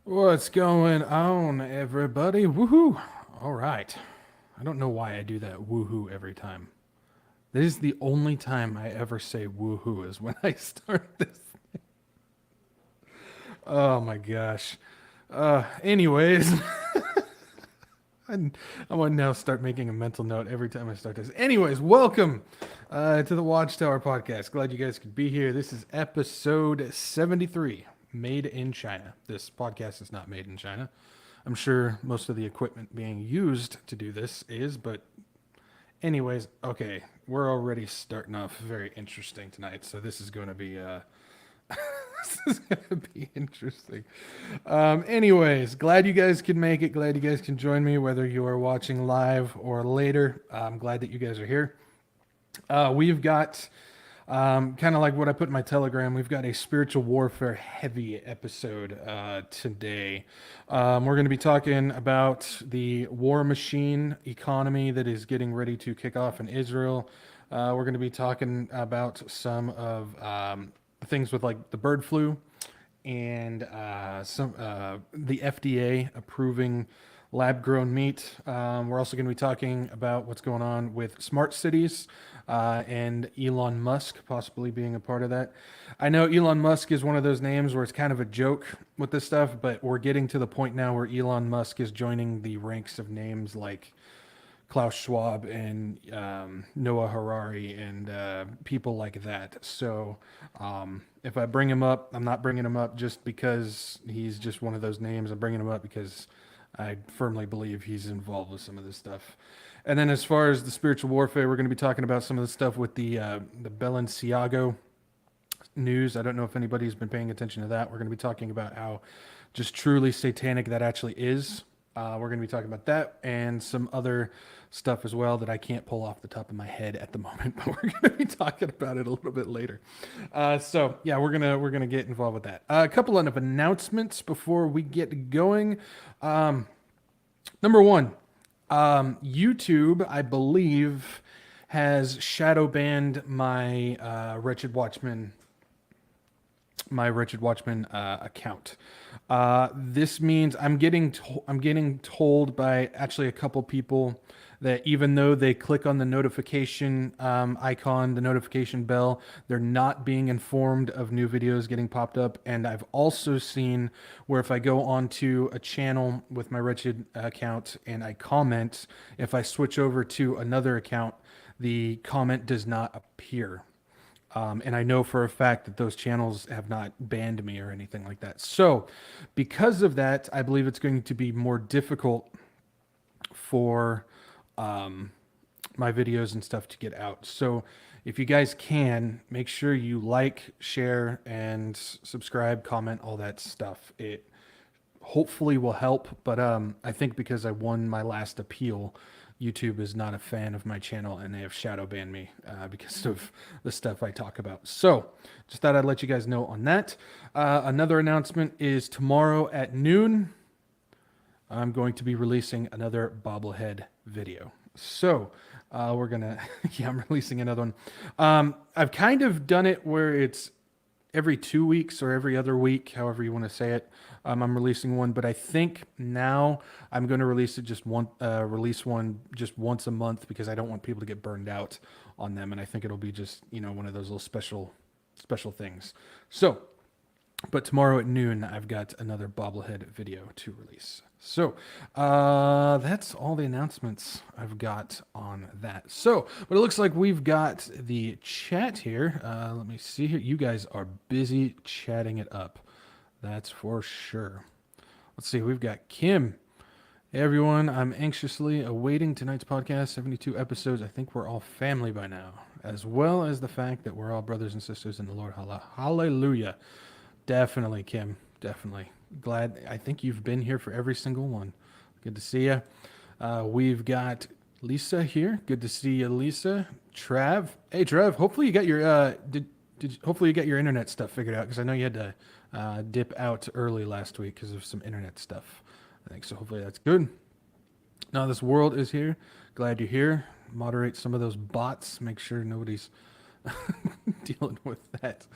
What's going on, everybody? Woohoo! All right. I don't know why I do that woohoo every time. This is the only time I ever say woohoo is when I start this. Oh my gosh. Anyways, I want to now start making a mental note every time I start this. Anyways, welcome to the Watchtower podcast. Glad you guys could be here. This is episode 73, Made in China. This podcast is not made in China. I'm sure most of the equipment being used to do this is, but anyways, okay, we're already starting off very interesting tonight, so this is going to be this is going to be interesting. Anyways, glad you guys can make it. Glad you guys can join me, whether you are watching live or later. I'm glad that you guys are here. We've got kind of like what I put in my Telegram. We've got a spiritual warfare heavy episode today. We're going to be talking about the war machine economy that is getting ready to kick off in Israel. We're going to be talking about some of things with like the bird flu and some the FDA approving lab grown meat. We're also going to be talking about what's going on with smart cities and Elon Musk possibly being a part of that. I know Elon Musk is one of those names where it's kind of a joke with this stuff, but we're getting to the point now where Elon Musk is joining the ranks of names like Klaus Schwab and Noah Harari and people like that. So if I bring him up, I'm not bringing him up just because he's just one of those names. I'm bringing him up because I firmly believe he's involved with some of this stuff. And then as far as the spiritual warfare, we're going to be talking about some of the stuff with the Balenciaga news. I don't know if anybody's been paying attention to that. We're going to be talking about how just truly satanic that actually is. We're going to be talking about that and some other stuff as well that I can't pull off the top of my head at the moment, but we're going to be talking about it a little bit later. So yeah, we're gonna get involved with that. A couple of announcements before we get going. Number one, YouTube, I believe, has shadow banned my Wretched Watchman account. This means I'm getting told by actually a couple people that even though they click on the notification icon, the notification bell, they're not being informed of new videos getting popped up. And I've also seen where if I go onto a channel with my Wretched account and I comment, if I switch over to another account, the comment does not appear. And I know for a fact that those channels have not banned me or anything like that. So, because of that, I believe it's going to be more difficult for my videos and stuff to get out. So, if you guys can, make sure you like, share, and subscribe, comment, all that stuff. It hopefully will help, but I think because I won my last appeal, YouTube is not a fan of my channel and they have shadow banned me because of the stuff I talk about. So just thought I'd let you guys know on that. Another announcement is tomorrow at noon, I'm going to be releasing another bobblehead video. So we're gonna, yeah, I'm releasing another one. I've kind of done it where it's every 2 weeks or every other week, however you want to say it. I'm releasing one, but I think now I'm going to release one just once a month because I don't want people to get burned out on them, and I think it'll be just one of those little special things. So, but tomorrow at noon I've got another bobblehead video to release. So that's all the announcements I've got on that. So, but it looks like we've got the chat here. Let me see here. You guys are busy chatting it up. That's for sure. Let's see. We've got Kim. Hey everyone, I'm anxiously awaiting tonight's podcast, 72 episodes. I think we're all family by now, as well as the fact that we're all brothers and sisters in the Lord. Hallelujah. Definitely, Kim. Definitely. Glad. I think you've been here for every single one. Good to see you. We've got Lisa here. Good to see you, Lisa. Trav. Hey, Trav. Hopefully you got your hopefully you got your internet stuff figured out because I know you had to dip out early last week because of some internet stuff. I think so. Hopefully that's good. Now this world is here. Glad you're here. Moderate some of those bots. Make sure nobody's dealing with that.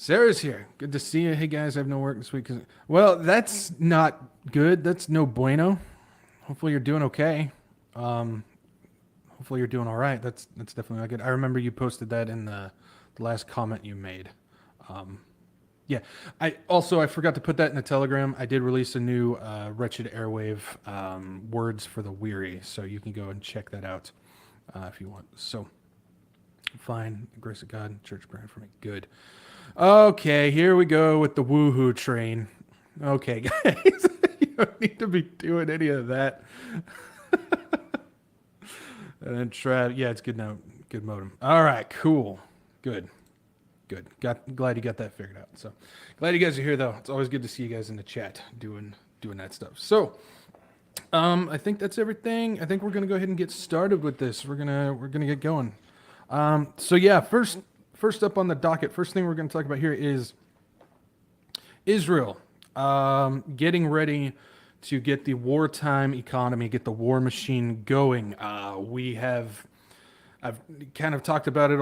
Sarah's here. Good to see you. Hey guys, I have no work this week. Well, that's not good. That's no bueno. Hopefully you're doing okay. Um, hopefully you're doing all right. That's definitely not good. I remember you posted that in the last comment you made. Um, yeah. I forgot to put that in the Telegram. I did release a new Wretched Airwave words for the weary, so you can go and check that out if you want. So fine. Grace of God, church praying for me. Good. Okay, here we go with the woohoo train. Okay, guys, you don't need to be doing any of that. And then try, yeah, it's good now, good modem. All right, cool, good, good. Glad you got that figured out. So glad you guys are here, though. It's always good to see you guys in the chat doing that stuff. So, I think that's everything. I think we're gonna go ahead and get started with this. We're gonna get going. So yeah, first up on the docket, first thing we're going to talk about here is Israel getting ready to get the wartime economy, get the war machine going. I've kind of talked about it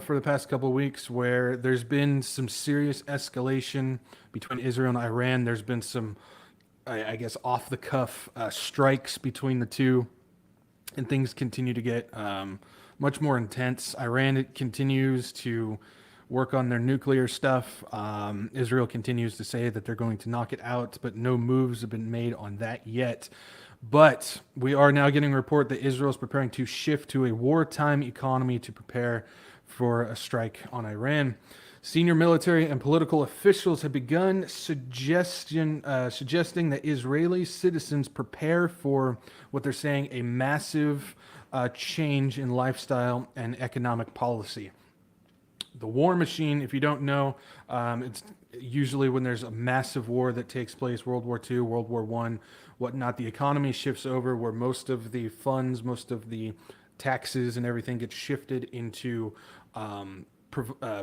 for the past couple of weeks, where there's been some serious escalation between Israel and Iran. There's been some, I guess, off the cuff strikes between the two, and things continue to get much more intense. Iran continues to work on their nuclear stuff. Israel continues to say that they're going to knock it out, but no moves have been made on that yet. But we are now getting a report that Israel is preparing to shift to a wartime economy to prepare for a strike on Iran. Senior military and political officials have begun suggesting that Israeli citizens prepare for what they're saying a massive change in lifestyle and economic policy. The war machine, if you don't know, it's usually when there's a massive war that takes place, World War II, World War I, whatnot, the economy shifts over where most of the funds, most of the taxes and everything gets shifted into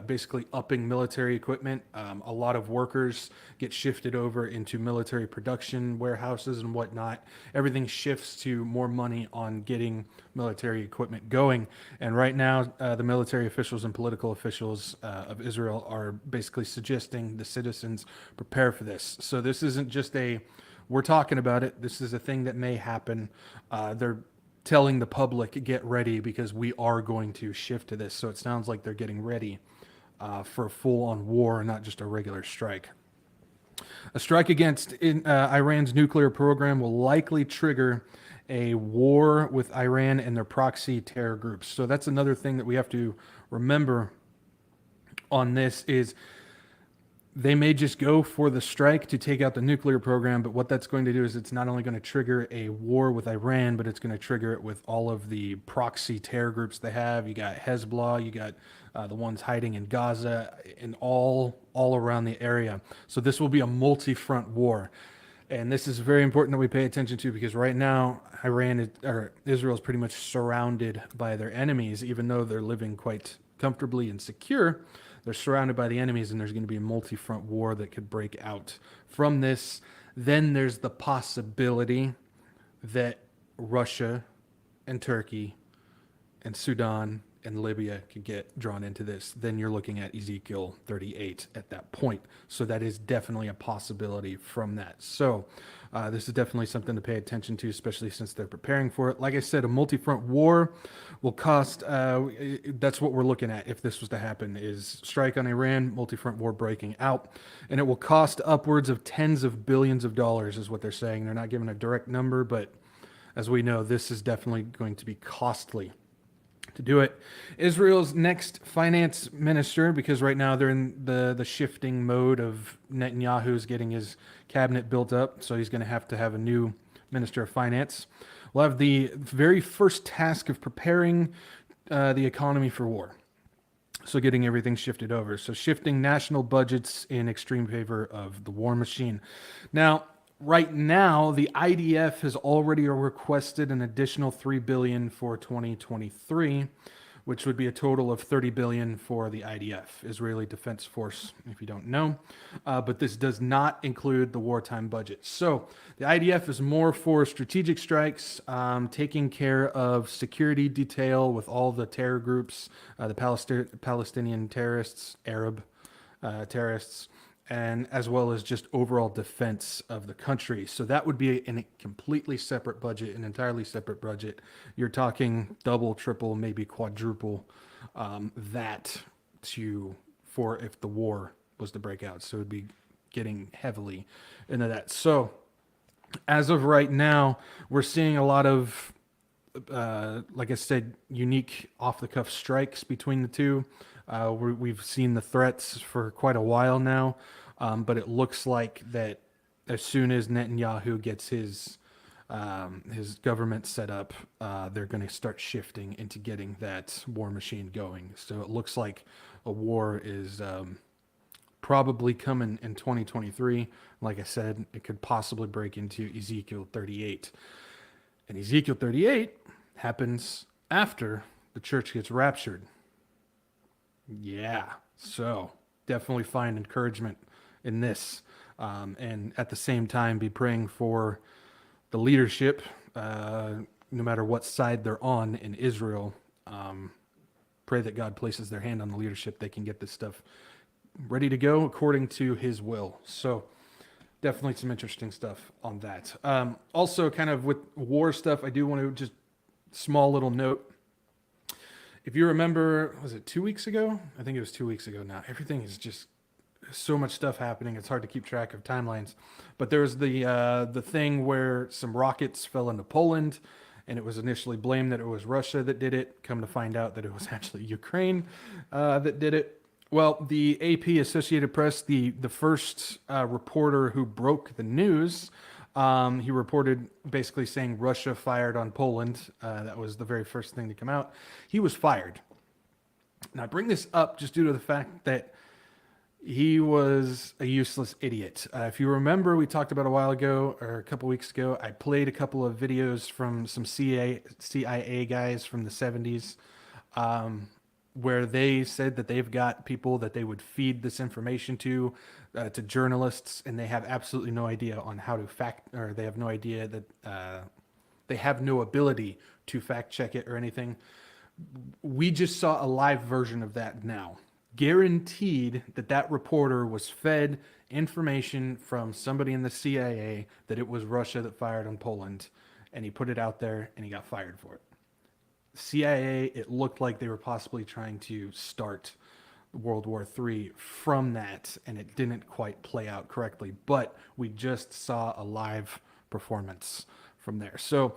basically upping military equipment. A lot of workers get shifted over into military production warehouses and whatnot. Everything shifts to more money on getting military equipment going. And right now, the military officials and political officials of Israel are basically suggesting the citizens prepare for this. So this isn't just we're talking about it. This is a thing that may happen. They're telling the public, get ready because we are going to shift to this. So it sounds like they're getting ready for a full-on war, not just a regular strike. A strike against Iran's nuclear program will likely trigger a war with Iran and their proxy terror groups. So that's another thing that we have to remember on this is they may just go for the strike to take out the nuclear program, but what that's going to do is it's not only going to trigger a war with Iran, but it's going to trigger it with all of the proxy terror groups they have. You got Hezbollah, you got the ones hiding in Gaza, and all around the area. So this will be a multi-front war. And this is very important that we pay attention to because right now, Israel is pretty much surrounded by their enemies, even though they're living quite comfortably and secure. They're surrounded by the enemies, and there's going to be a multi-front war that could break out from this. Then there's the possibility that Russia and Turkey and Sudan and Libya could get drawn into this. Then you're looking at Ezekiel 38 at that point. So that is definitely a possibility from that. So this is definitely something to pay attention to, especially since they're preparing for it. Like I said, a multi-front war will cost, that's what we're looking at if this was to happen, is strike on Iran, multi-front war breaking out. And it will cost upwards of tens of billions of dollars is what they're saying. They're not giving a direct number, but as we know, this is definitely going to be costly to do it. Israel's next finance minister, because right now they're in the shifting mode of Netanyahu's getting his cabinet built up, so he's going to have a new minister of finance. We'll have the very first task of preparing the economy for war. So getting everything shifted over. So shifting national budgets in extreme favor of the war machine. Now, right now, the IDF has already requested an additional $3 billion for 2023, which would be a total of $30 billion for the IDF, Israeli Defense Force, if you don't know. But this does not include the wartime budget. So the IDF is more for strategic strikes, taking care of security detail with all the terror groups, the Palestinian terrorists, Arab terrorists, and as well as just overall defense of the country. So that would be in a completely separate budget, an entirely separate budget. You're talking double, triple, maybe quadruple that to for if the war was to break out. So it would be getting heavily into that. So as of right now, we're seeing a lot of, like I said, unique off the cuff strikes between the two. We've seen the threats for quite a while now, but it looks like that as soon as Netanyahu gets his government set up, they're going to start shifting into getting that war machine going. So it looks like a war is probably coming in 2023. Like I said, it could possibly break into Ezekiel 38. And Ezekiel 38 happens after the church gets raptured. Yeah, so definitely find encouragement in this. And at the same time, be praying for the leadership, no matter what side they're on in Israel. Pray that God places their hand on the leadership. They can get this stuff ready to go according to his will. So definitely some interesting stuff on that. Also, kind of with war stuff, I do want to just small little note. If you remember, was it 2 weeks ago? I think it was 2 weeks ago now. Everything is just so much stuff happening. It's hard to keep track of timelines. But there was the thing where some rockets fell into Poland, and it was initially blamed that it was Russia that did it. Come to find out that it was actually Ukraine that did it. Well, the AP, Associated Press, the first reporter who broke the news, he reported basically saying Russia fired on Poland. That was the very first thing to come out. He was fired. And I bring this up just due to the fact that he was a useless idiot. If you remember, we talked about a while ago or a couple weeks ago, I played a couple of videos from some CIA guys from the 70s. Where they said that they've got people that they would feed this information to journalists, and they have absolutely no idea on how to fact, or they have no idea that they have no ability to fact check it or anything. We just saw a live version of that now. Guaranteed that that reporter was fed information from somebody in the CIA that it was Russia that fired on Poland, and he put it out there and he got fired for it. CIA, it looked like they were possibly trying to start World War III from that, and it didn't quite play out correctly. But we just saw a live performance from there. So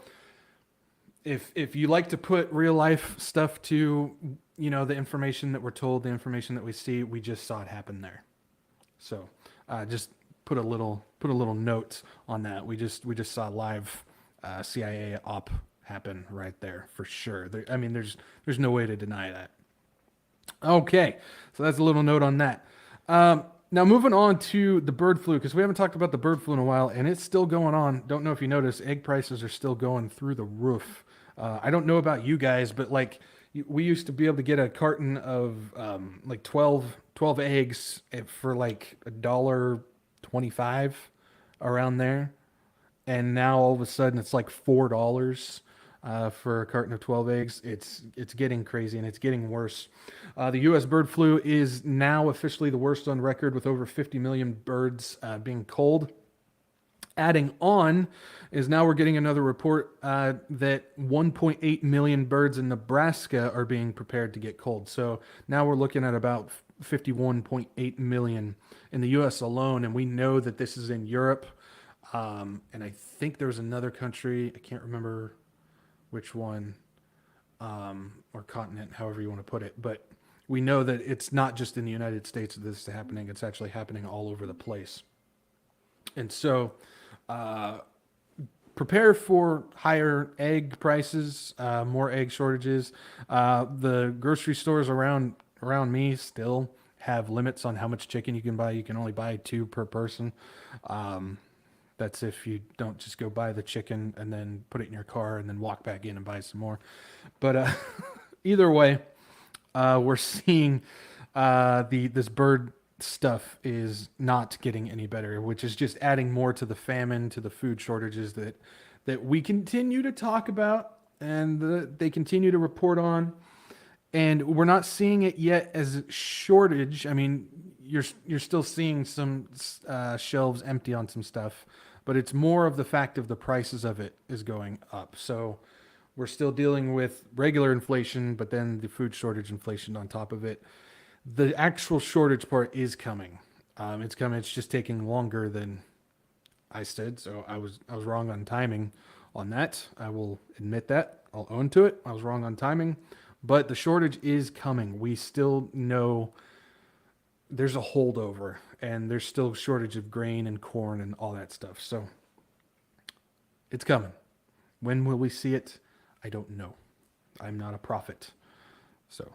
if you like to put real life stuff to, the information that we're told, the information that we see, we just saw it happen there. So just put a little note on that. We just saw live CIA op happen right there for sure. There's no way to deny that. Okay, so that's a little note on that. Now moving on to the bird flu, because we haven't talked about the bird flu in a while, and it's still going on. Don't know if you noticed, egg prices are still going through the roof. I don't know about you guys, but we used to be able to get a carton of 12 eggs for like $1.25 around there, and now all of a sudden it's like $4 for a carton of 12 eggs. It's getting crazy, and it's getting worse. The U.S. bird flu is now officially the worst on record, with over 50 million birds being culled. Adding on is now we're getting another report that 1.8 million birds in Nebraska are being prepared to get culled. So now we're looking at about 51.8 million in the U.S. alone, and we know that this is in Europe. And I think there's another country, I can't remember which one, or continent, however you want to put it. But we know that it's not just in the United States that this is happening. It's actually happening all over the place. And so prepare for higher egg prices, more egg shortages. The grocery stores around me still have limits on how much chicken you can buy. You can only buy 2 per person. That's if you don't just go buy the chicken and then put it in your car and then walk back in and buy some more. But either way, we're seeing this bird stuff is not getting any better, which is just adding more to the famine, to the food shortages that we continue to talk about and they continue to report on. And we're not seeing it yet as a shortage. I mean, you're still seeing some shelves empty on some stuff, but it's more of the fact of the prices of it is going up. So we're still dealing with regular inflation, but then the food shortage inflation on top of it. The actual shortage part is coming. It's coming. It's just taking longer than I said. So I was wrong on timing on that. I will admit that. I'll own to it. I was wrong on timing, but the shortage is coming. We still know there's a holdover, and there's still shortage of grain and corn and all that stuff. So it's coming. When will we see it? I don't know. I'm not a prophet. So,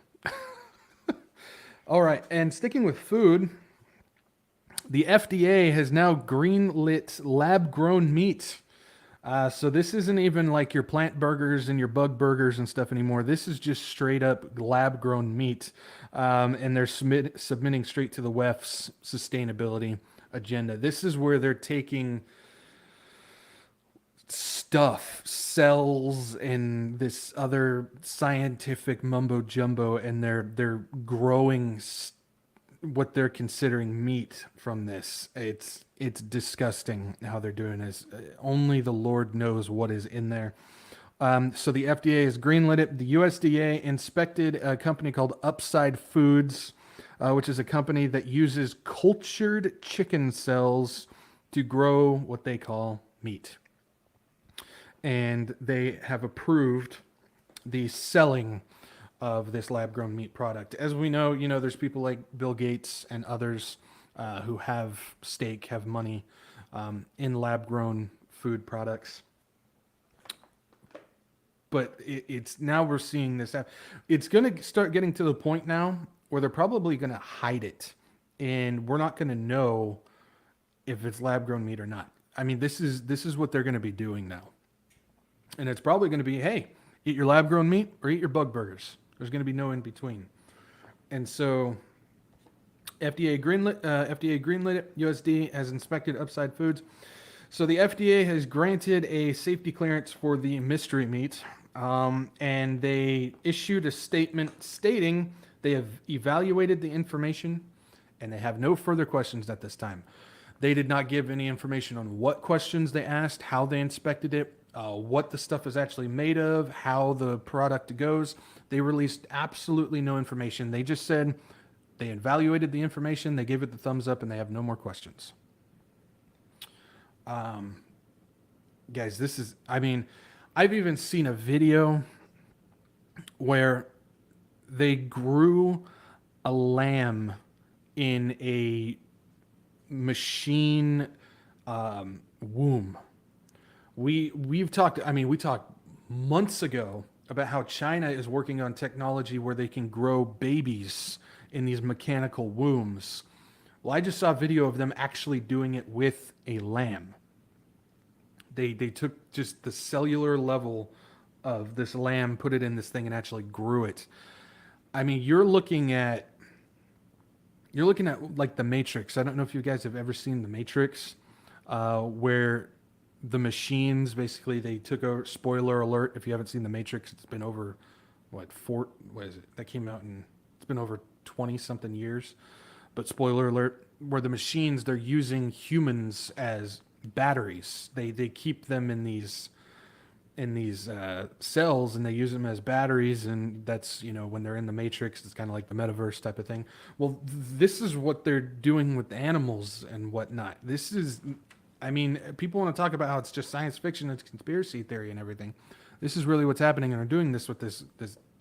all right. And sticking with food, the FDA has now greenlit lab-grown meat. So this isn't even like your plant burgers and your bug burgers and stuff anymore. This is just straight up lab-grown meat, and they're submitting straight to the WEF's sustainability agenda. This is where they're taking stuff, cells, and this other scientific mumbo jumbo, and they're growing what they're considering meat from this. It's disgusting how they're doing this. Only the Lord knows what is in there. So the FDA has greenlit it. The USDA inspected a company called Upside Foods, which is a company that uses cultured chicken cells to grow what they call meat. And they have approved the selling of this lab-grown meat product. As we know, there's people like Bill Gates and others who have stake, have money in lab-grown food products. But it's now we're seeing this. It's going to start getting to the point now where they're probably going to hide it, and we're not going to know if it's lab-grown meat or not. I mean, this is what they're going to be doing now, and it's probably going to be, hey, eat your lab-grown meat or eat your bug burgers. There's going to be no in between. And so FDA greenlit it. USD has inspected Upside Foods. So the FDA has granted a safety clearance for the mystery meat, and they issued a statement stating they have evaluated the information and they have no further questions at this time. They did not give any information on what questions they asked, how they inspected it, what the stuff is actually made of, how the product goes. They released absolutely no information. They just said they evaluated the information, they gave it the thumbs up, and they have no more questions. Guys, I've even seen a video where they grew a lamb in a machine womb. We talked months ago about how China is working on technology where they can grow babies in these mechanical wombs. Well, I just saw a video of them actually doing it with a lamb. They took just the cellular level of this lamb, put it in this thing, and actually grew it. I mean, you're looking at like the Matrix. I don't know if you guys have ever seen the Matrix, where the machines basically they took over. Spoiler alert: if you haven't seen the Matrix, it's been over what is it? That came out it's been over 20 something years. But spoiler alert: where the machines they're using humans as batteries. They keep them in these cells, and they use them as batteries, and that's when they're in the Matrix, it's kind of like the metaverse type of thing. Well, this is what they're doing with animals and whatnot. This is, people want to talk about how it's just science fiction, it's conspiracy theory and everything. This is really what's happening, and they're doing this with this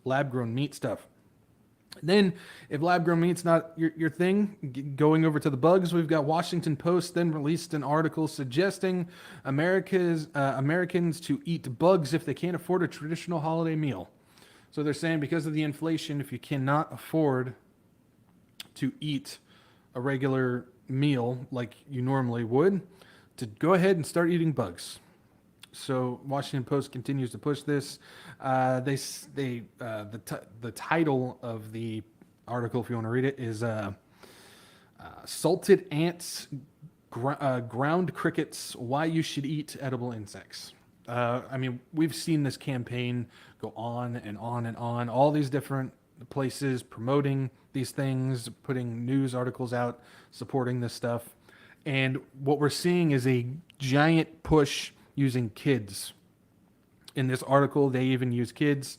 lab-grown meat stuff. Then, if lab-grown meat's not your thing, going over to the bugs, we've got Washington Post then released an article suggesting Americans to eat bugs if they can't afford a traditional holiday meal. So they're saying because of the inflation, if you cannot afford to eat a regular meal like you normally would, to go ahead and start eating bugs. So Washington Post continues to push this. The title of the article, if you want to read it, is "Salted Ants, Ground Crickets: Why You Should Eat Edible Insects." We've seen this campaign go on and on and on. All these different places promoting these things, putting news articles out, supporting this stuff. And what we're seeing is a giant push using kids. In this article, they even use kids,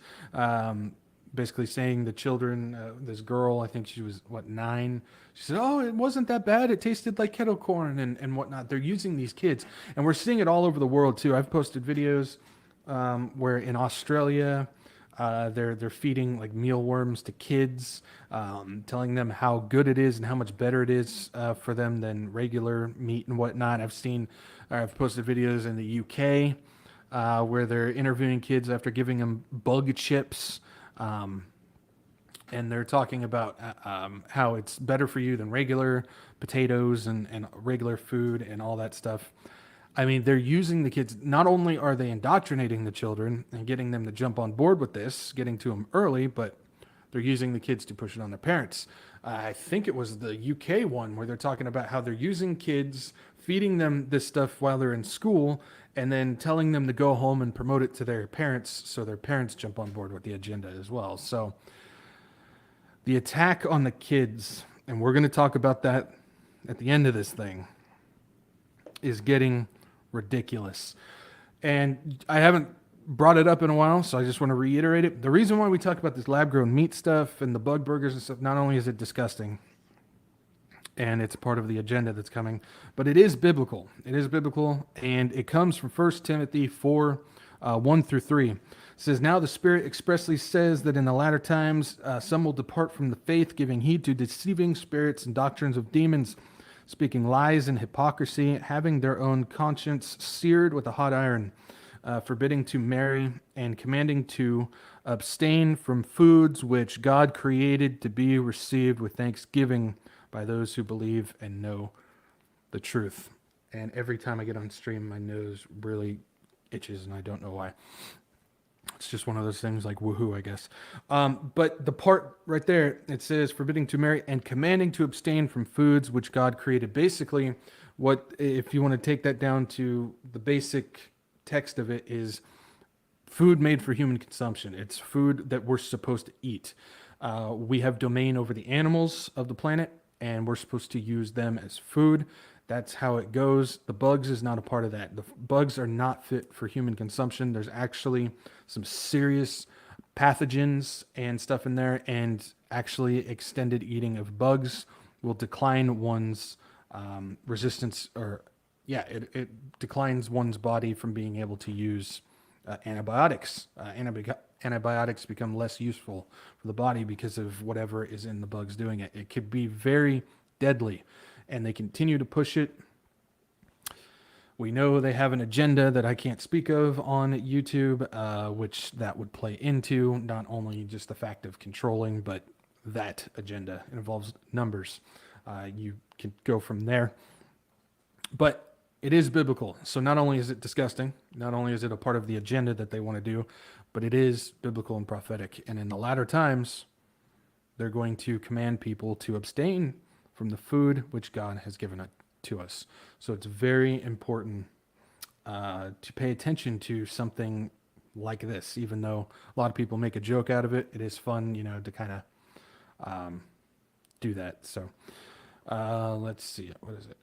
basically saying the children, this girl, I think she was, what, 9? She said, oh, it wasn't that bad. It tasted like kettle corn and whatnot. They're using these kids. And we're seeing it all over the world, too. I've posted videos where in Australia, they're feeding like mealworms to kids, telling them how good it is and how much better it is for them than regular meat and whatnot. I've posted videos in the UK where they're interviewing kids after giving them bug chips. And they're talking about how it's better for you than regular potatoes and regular food and all that stuff. I mean, they're using the kids. Not only are they indoctrinating the children and getting them to jump on board with this, getting to them early, but they're using the kids to push it on their parents. I think it was the UK one where they're talking about how they're using kids, feeding them this stuff while they're in school, and then telling them to go home and promote it to their parents so their parents jump on board with the agenda as well. So the attack on the kids, and we're going to talk about that at the end of this thing, is getting ridiculous. And I haven't brought it up in a while, so I just want to reiterate it. The reason why we talk about this lab-grown meat stuff and the bug burgers and stuff, not only is it disgusting, and it's part of the agenda that's coming, but it is biblical. It is biblical, and it comes from 1 Timothy 4, 1 through 3. It says, now the Spirit expressly says that in the latter times some will depart from the faith, giving heed to deceiving spirits and doctrines of demons, speaking lies and hypocrisy, having their own conscience seared with a hot iron, forbidding to marry, and commanding to abstain from foods which God created to be received with thanksgiving by those who believe and know the truth. And every time I get on stream, my nose really itches, and I don't know why. It's just one of those things like woohoo, I guess. But the part right there, it says forbidding to marry and commanding to abstain from foods which God created. Basically, what, if you want to take that down to the basic text of it, is food made for human consumption. It's food that we're supposed to eat. We have domain over the animals of the planet, and we're supposed to use them as food. That's how it goes. The bugs is not a part of that. The bugs are not fit for human consumption. There's actually some serious pathogens and stuff in there, and actually extended eating of bugs will decline one's resistance, or it declines one's body from being able to use antibiotics. Antibiotics become less useful for the body because of whatever is in the bugs doing it. It could be very deadly, and they continue to push it. We know they have an agenda that I can't speak of on YouTube, which that would play into not only just the fact of controlling, but that agenda involves numbers. You can go from there. But it is biblical. So not only is it disgusting, not only is it a part of the agenda that they want to do, but it is biblical and prophetic. And in the latter times, they're going to command people to abstain from the food which God has given it to us. So it's very important to pay attention to something like this, even though a lot of people make a joke out of it. It is fun, to kind of do that. So let's see. What is it?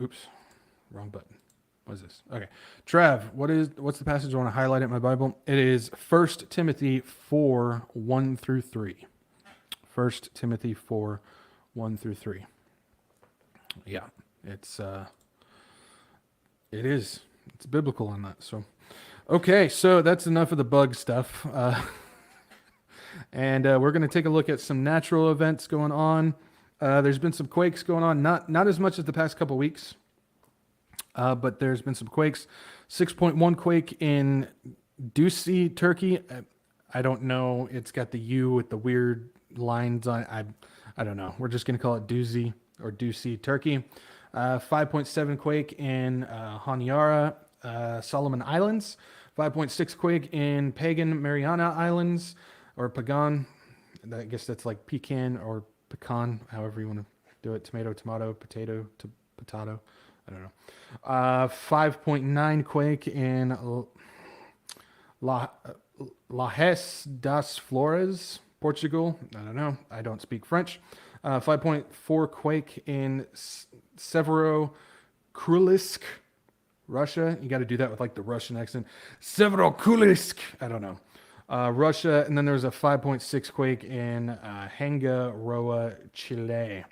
Oops, wrong button. What is this? Okay. Trav, what's the passage I want to highlight in my Bible? It is 1 Timothy 4, 1 through 3. 1 Timothy 4, 1 through 3. Yeah, it's biblical on that. So, okay, so that's enough of the bug stuff. And we're going to take a look at some natural events going on. There's been some quakes going on, not as much as the past couple weeks, but there's been some quakes. 6.1 quake in Dusi, Turkey. I don't know. It's got the U with the weird lines on it. I don't know. We're just going to call it Dusi or Dusi, Turkey. 5.7 quake in Honiara, Solomon Islands. 5.6 quake in Pagan Mariana Islands, or Pagan. I guess that's like pecan or pecan, however you want to do it. Tomato, potato, potato. I don't know. 5.9 quake in Lajes das Flores, Portugal. I don't know. I don't speak French. 5.4 quake in Severodvinsk, Russia. You got to do that with like the Russian accent. Severodvinsk. I don't know. Russia. And then there was a 5.6 quake in Hangaroa, Chile.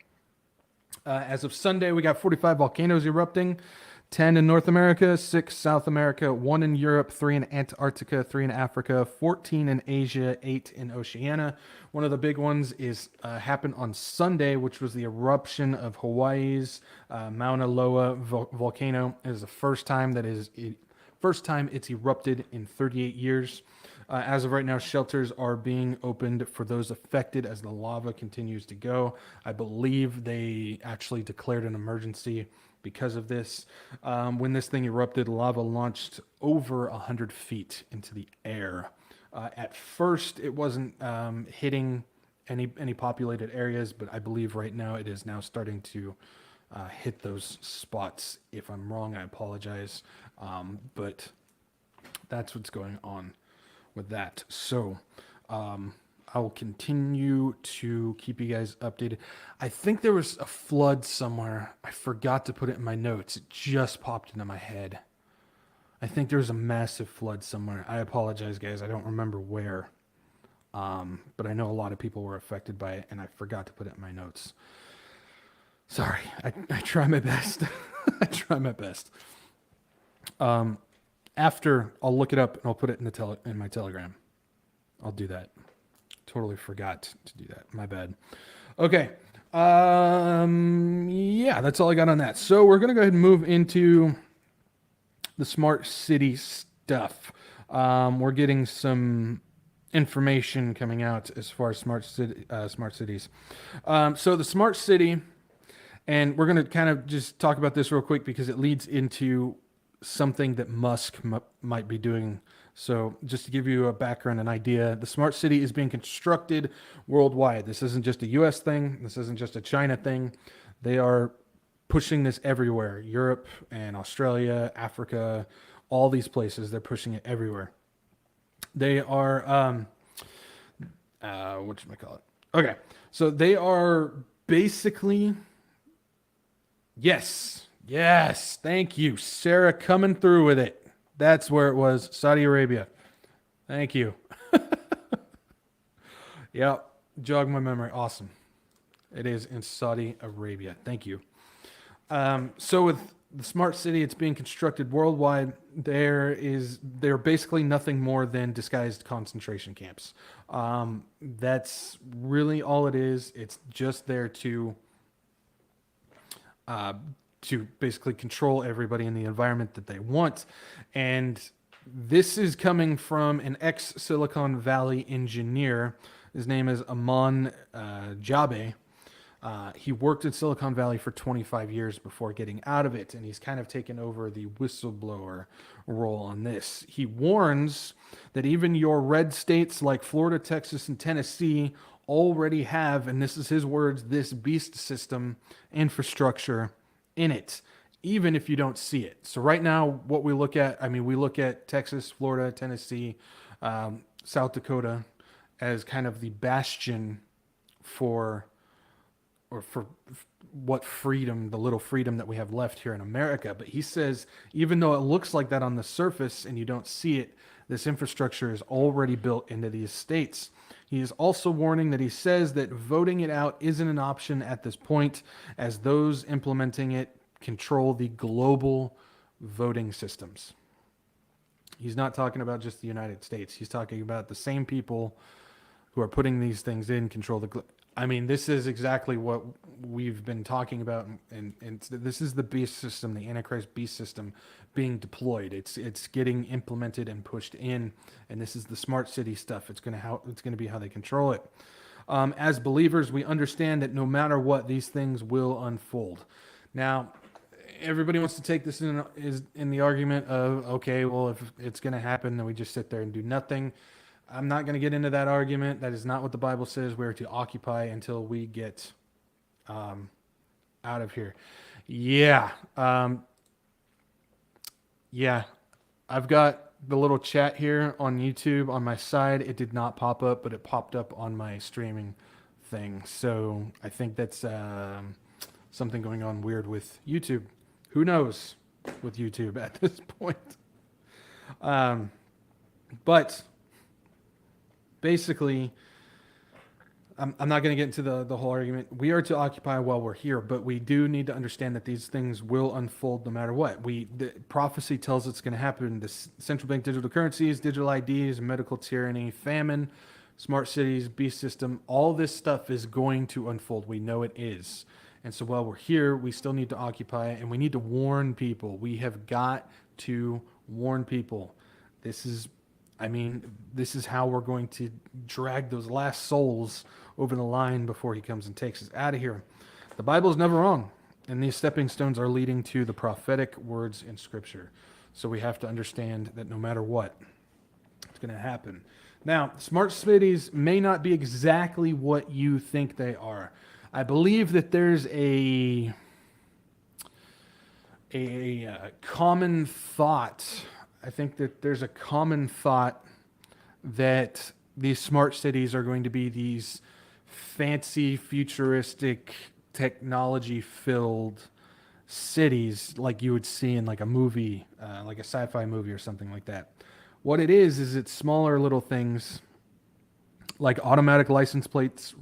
As of Sunday, we got 45 volcanoes erupting. 10 in North America, 6 South America, 1 in Europe, 3 in Antarctica, 3 in Africa, 14 in Asia, 8 in Oceania. One of the big ones is happened on Sunday, which was the eruption of Hawaii's Mauna Loa volcano. It is the first time it's erupted in 38 years. As of right now, shelters are being opened for those affected as the lava continues to go. I believe they actually declared an emergency because of this. When this thing erupted, lava launched over 100 feet into the air. At first, it wasn't hitting any populated areas, but I believe right now it is now starting to hit those spots. If I'm wrong, I apologize. But that's what's going on with that. So I'll continue to keep you guys updated. I think there was a flood somewhere. I forgot to put it in my notes. It just popped into my head. I think there was a massive flood somewhere. I apologize, guys. I don't remember where. But I know a lot of people were affected by it, and I forgot to put it in my notes. Sorry. I try my best. I try my best. After, I'll look it up and I'll put it in my Telegram. I'll do that. Totally forgot to do that. My bad. Okay. Yeah, that's all I got on that. So we're going to go ahead and move into the smart city stuff. We're getting some information coming out as far as smart cities. So the smart city, and we're going to kind of just talk about this real quick because it leads into something that Musk might be doing. So just to give you a background and idea, the smart city is being constructed worldwide. This isn't just a US thing. This isn't just a China thing. They are pushing this everywhere. Europe and Australia, Africa, all these places, they're pushing it everywhere. They are, whatchamacallit? Okay. So they are basically, yes, thank you, Sarah, coming through with it. That's where it was, Saudi Arabia. Thank you. Yep, jog my memory. Awesome. It is in Saudi Arabia. Thank you. So with the smart city, it's being constructed worldwide. They're basically nothing more than disguised concentration camps. That's really all it is. It's just there to basically control everybody in the environment that they want. And this is coming from an ex-Silicon Valley engineer. His name is Aman Jabe. He worked in Silicon Valley for 25 years before getting out of it, and he's kind of taken over the whistleblower role on this. He warns that even your red states like Florida, Texas, and Tennessee already have, and this is his words, this beast system infrastructure in it, even if you don't see it. So right now, what we look at, we look at Texas, Florida, Tennessee, South Dakota as kind of the bastion for what freedom, the little freedom that we have left here in America. But he says, even though it looks like that on the surface and you don't see it, this infrastructure is already built into these states. He is also warning that he says that voting it out isn't an option at this point, as those implementing it control the global voting systems. He's not talking about just the United States. He's talking about the same people who are putting these things in control the this is exactly what we've been talking about, and this is the beast system, the Antichrist beast system being deployed. It's getting implemented and pushed in, and this is the smart city stuff. It's going to be how they control it. As believers, we understand that no matter what, these things will unfold. Now, everybody wants to take this in the argument of, okay, well, if it's going to happen, then we just sit there and do nothing. I'm not going to get into that argument. That is not what the Bible says. We're to occupy until we get out of here. Yeah. I've got the little chat here on YouTube on my side, it did not pop up, but it popped up on my streaming thing. So I think that's something going on weird with YouTube. Who knows with YouTube at this point? But basically, I'm not going to get into the whole argument. We are to occupy while we're here, but we do need to understand that these things will unfold no matter what. The prophecy tells it's going to happen. The central bank digital currencies, digital IDs, medical tyranny, famine, smart cities, beast system, all this stuff is going to unfold. We know it is. And so while we're here, we still need to occupy and we need to warn people. We have got to warn people. This is how we're going to drag those last souls over the line before he comes and takes us out of here. The Bible is never wrong, and these stepping stones are leading to the prophetic words in Scripture. So we have to understand that no matter what, it's going to happen. Now, smart cities may not be exactly what you think they are. I believe that there's a common thought. I think that there's a common thought that these smart cities are going to be these fancy, futuristic, technology-filled cities like you would see in like a movie, like a sci-fi movie or something like that. What it is it's smaller little things like automatic license plate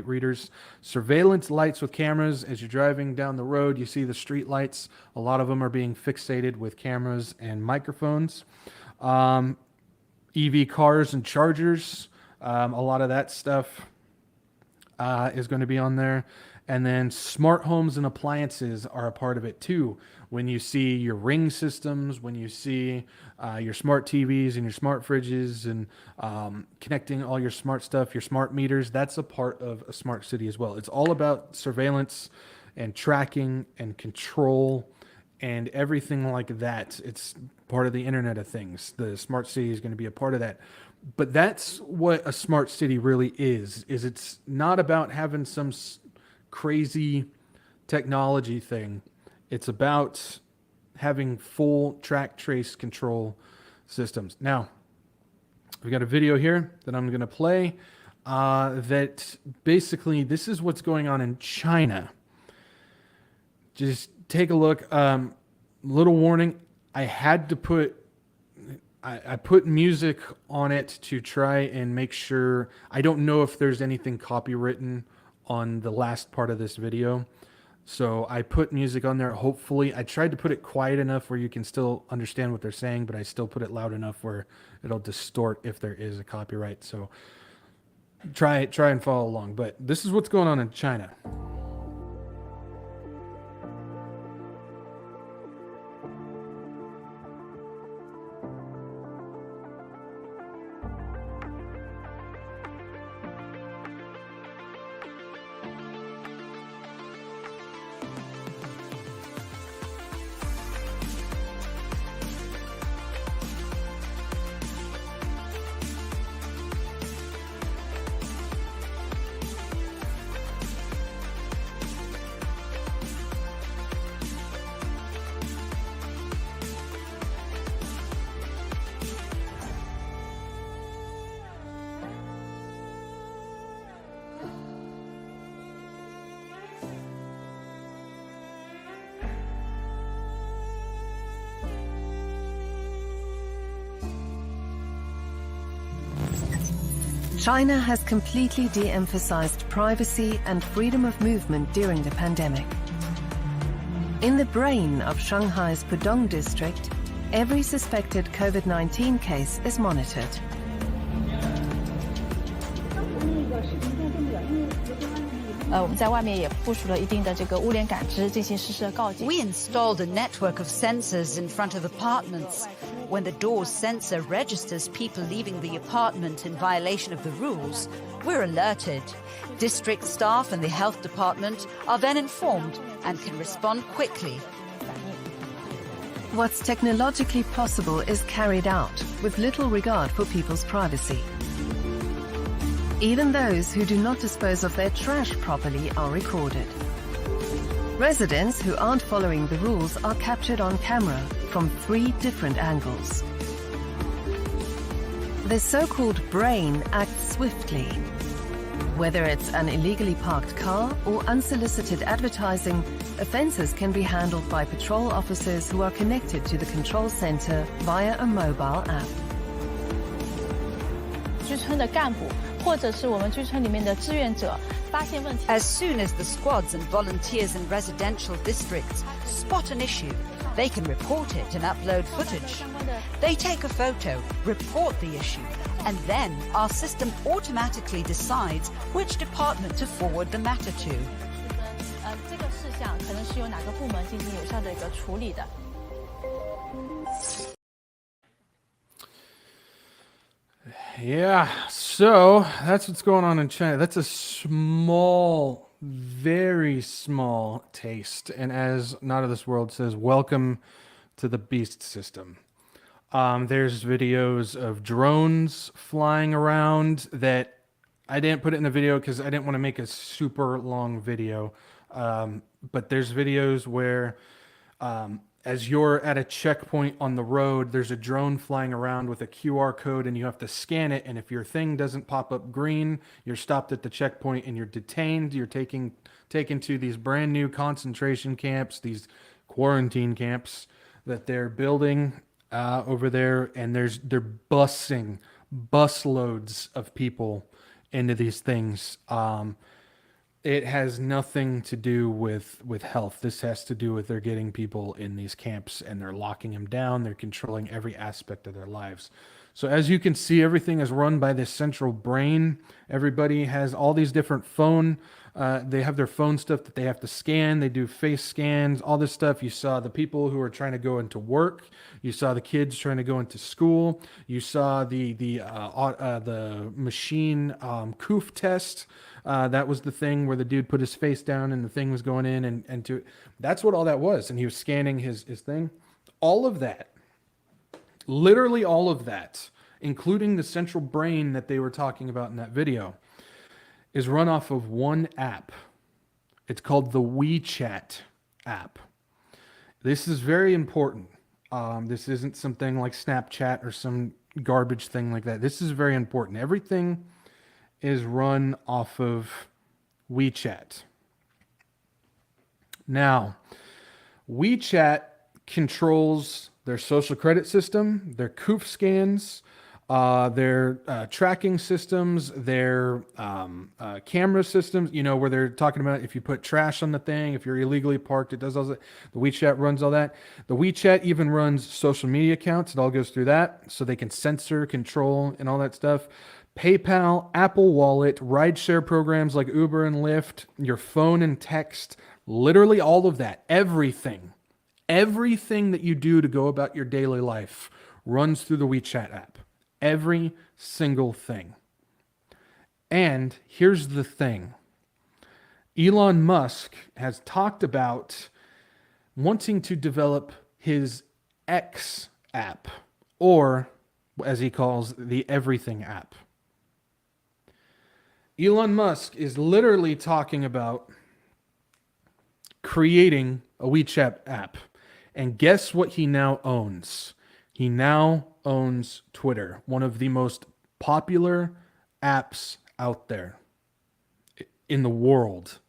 readers, surveillance lights with cameras. As you're driving down the road, you see the street lights. A lot of them are being fixated with cameras and microphones. EV cars and chargers. A lot of that stuff is going to be on there. And then smart homes and appliances are a part of it too. When you see your Ring systems, when you see your smart TVs and your smart fridges and connecting all your smart stuff, your smart meters, that's a part of a smart city as well. It's all about surveillance and tracking and control and everything like that. It's part of the Internet of Things. The smart city is going to be a part of that. But that's what a smart city really is it's not about having some crazy technology thing. It's about having full track, trace, control systems. Now, we've got a video here that I'm going to play that basically this is what's going on in China. Just take a look. Little warning, I had to put I put music on it to try and make sure. I don't know if there's anything copywritten on the last part of this video. So I put music on there. Hopefully, I tried to put it quiet enough where you can still understand what they're saying, but I still put it loud enough where it'll distort if there is a copyright. So try and follow along. But this is what's going on in China. China has completely de-emphasized privacy and freedom of movement during the pandemic. In the brain of Shanghai's Pudong district, every suspected COVID-19 case is monitored. We installed a network of sensors in front of apartments. When the door's sensor registers people leaving the apartment in violation of the rules, we're alerted. District staff and the health department are then informed and can respond quickly. What's technologically possible is carried out with little regard for people's privacy. Even those who do not dispose of their trash properly are recorded. Residents who aren't following the rules are captured on camera, from 3 different angles. The so-called brain acts swiftly. Whether it's an illegally parked car or unsolicited advertising, offences can be handled by patrol officers who are connected to the control center via a mobile app. 居村的干部或者是我们居村里面的志愿者发现问题。 As soon as the squads and volunteers in residential districts spot an issue, they can report it and upload footage. They take a photo, report the issue, and then our system automatically decides which department to forward the matter to. 这个事项可能是由哪个部门进行有效的一个处理的。 Yeah, so that's what's going on in China. That's a small, very small taste. And as Not of This World says, welcome to the beast system. There's videos of drones flying around that I didn't put it in the video because I didn't want to make a super long video. But there's videos where as you're at a checkpoint on the road, there's a drone flying around with a QR code and you have to scan it. And if your thing doesn't pop up green, you're stopped at the checkpoint and you're detained. You're taken to these brand new concentration camps, these quarantine camps that they're building over there. And they're busing busloads of people into these things. It has nothing to do with health. This has to do with they're getting people in these camps and they're locking them down. They're controlling every aspect of their lives. So as you can see, everything is run by this central brain. Everybody has all these different they have their phone stuff that they have to scan. They do face scans, all this stuff. You saw the people who are trying to go into work. You saw the kids trying to go into school. You saw the machine coof test. That was the thing where the dude put his face down and the thing was going in and that's what all that was. And he was scanning his thing. All of that, literally all of that, including the central brain that they were talking about in that video, is run off of one app. It's called the WeChat app. This is very important. This isn't something like Snapchat or some garbage thing like that. This is very important. Everything is run off of WeChat. Now, WeChat controls their social credit system, their COOF scans, their tracking systems, their camera systems, where they're talking about if you put trash on the thing, if you're illegally parked, it does all that. The WeChat runs all that. The WeChat even runs social media accounts. It all goes through that, so they can censor, control, and all that stuff. PayPal, Apple Wallet, rideshare programs like Uber and Lyft, your phone and text, literally all of that, everything that you do to go about your daily life runs through the WeChat app. Every single thing. And here's the thing. Elon Musk has talked about wanting to develop his X app, or as he calls the everything app. Elon Musk is literally talking about creating a WeChat app. And guess what he now owns? He now owns Twitter, one of the most popular apps out there in the world.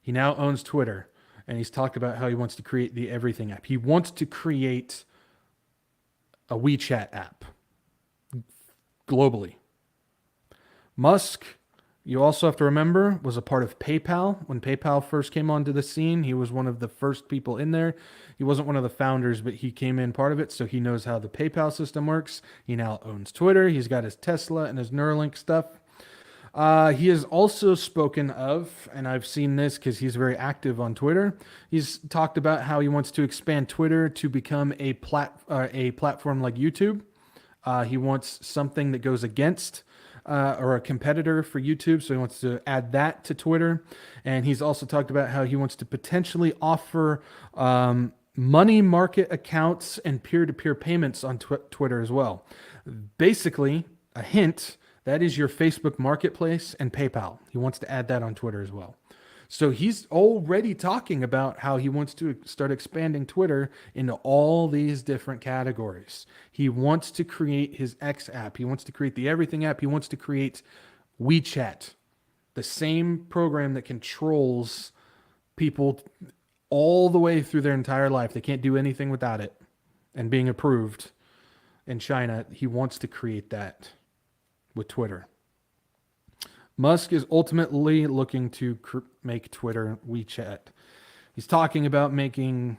He now owns Twitter, and he's talked about how he wants to create the everything app. He wants to create a WeChat app globally. Musk, you also have to remember, was a part of PayPal. When PayPal first came onto the scene, he was one of the first people in there. He wasn't one of the founders, but he came in part of it, so he knows how the PayPal system works. He now owns Twitter. He's got his Tesla and his Neuralink stuff. He has also spoken of, and I've seen this because he's very active on Twitter, he's talked about how he wants to expand Twitter to become a platform like YouTube. He wants something that goes against or a competitor for YouTube, so he wants to add that to Twitter. And he's also talked about how he wants to potentially offer money market accounts and peer-to-peer payments on Twitter as well. Basically, a hint, that is your Facebook Marketplace and PayPal. He wants to add that on Twitter as well. So he's already talking about how he wants to start expanding Twitter into all these different categories. He wants to create his X app. He wants to create the everything app. He wants to create WeChat, the same program that controls people all the way through their entire life. They can't do anything without it. And being approved in China, he wants to create that with Twitter. Musk is ultimately looking to make Twitter WeChat. He's talking about making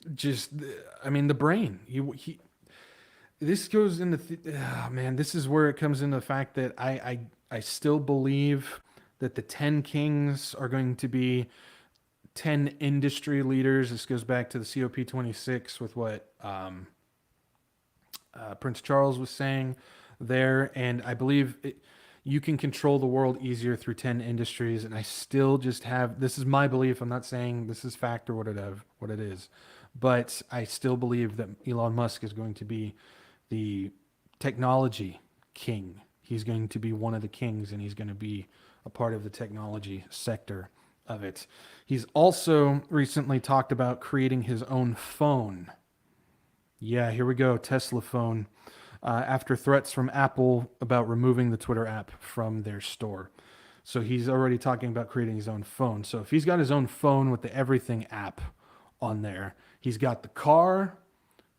the brain. This goes into, this is where it comes into the fact that I still believe that the 10 kings are going to be 10 industry leaders. This goes back to the COP26 with what Prince Charles was saying there, and I believe you can control the world easier through 10 industries, and I still just have, this is my belief, I'm not saying this is fact or what it is, but I still believe that Elon Musk is going to be the technology king. He's going to be one of the kings, and he's going to be a part of the technology sector of it. He's also recently talked about creating his own phone. Yeah, here we go, Tesla phone. After threats from Apple about removing the Twitter app from their store. So he's already talking about creating his own phone. So if he's got his own phone with the everything app on there, he's got the car,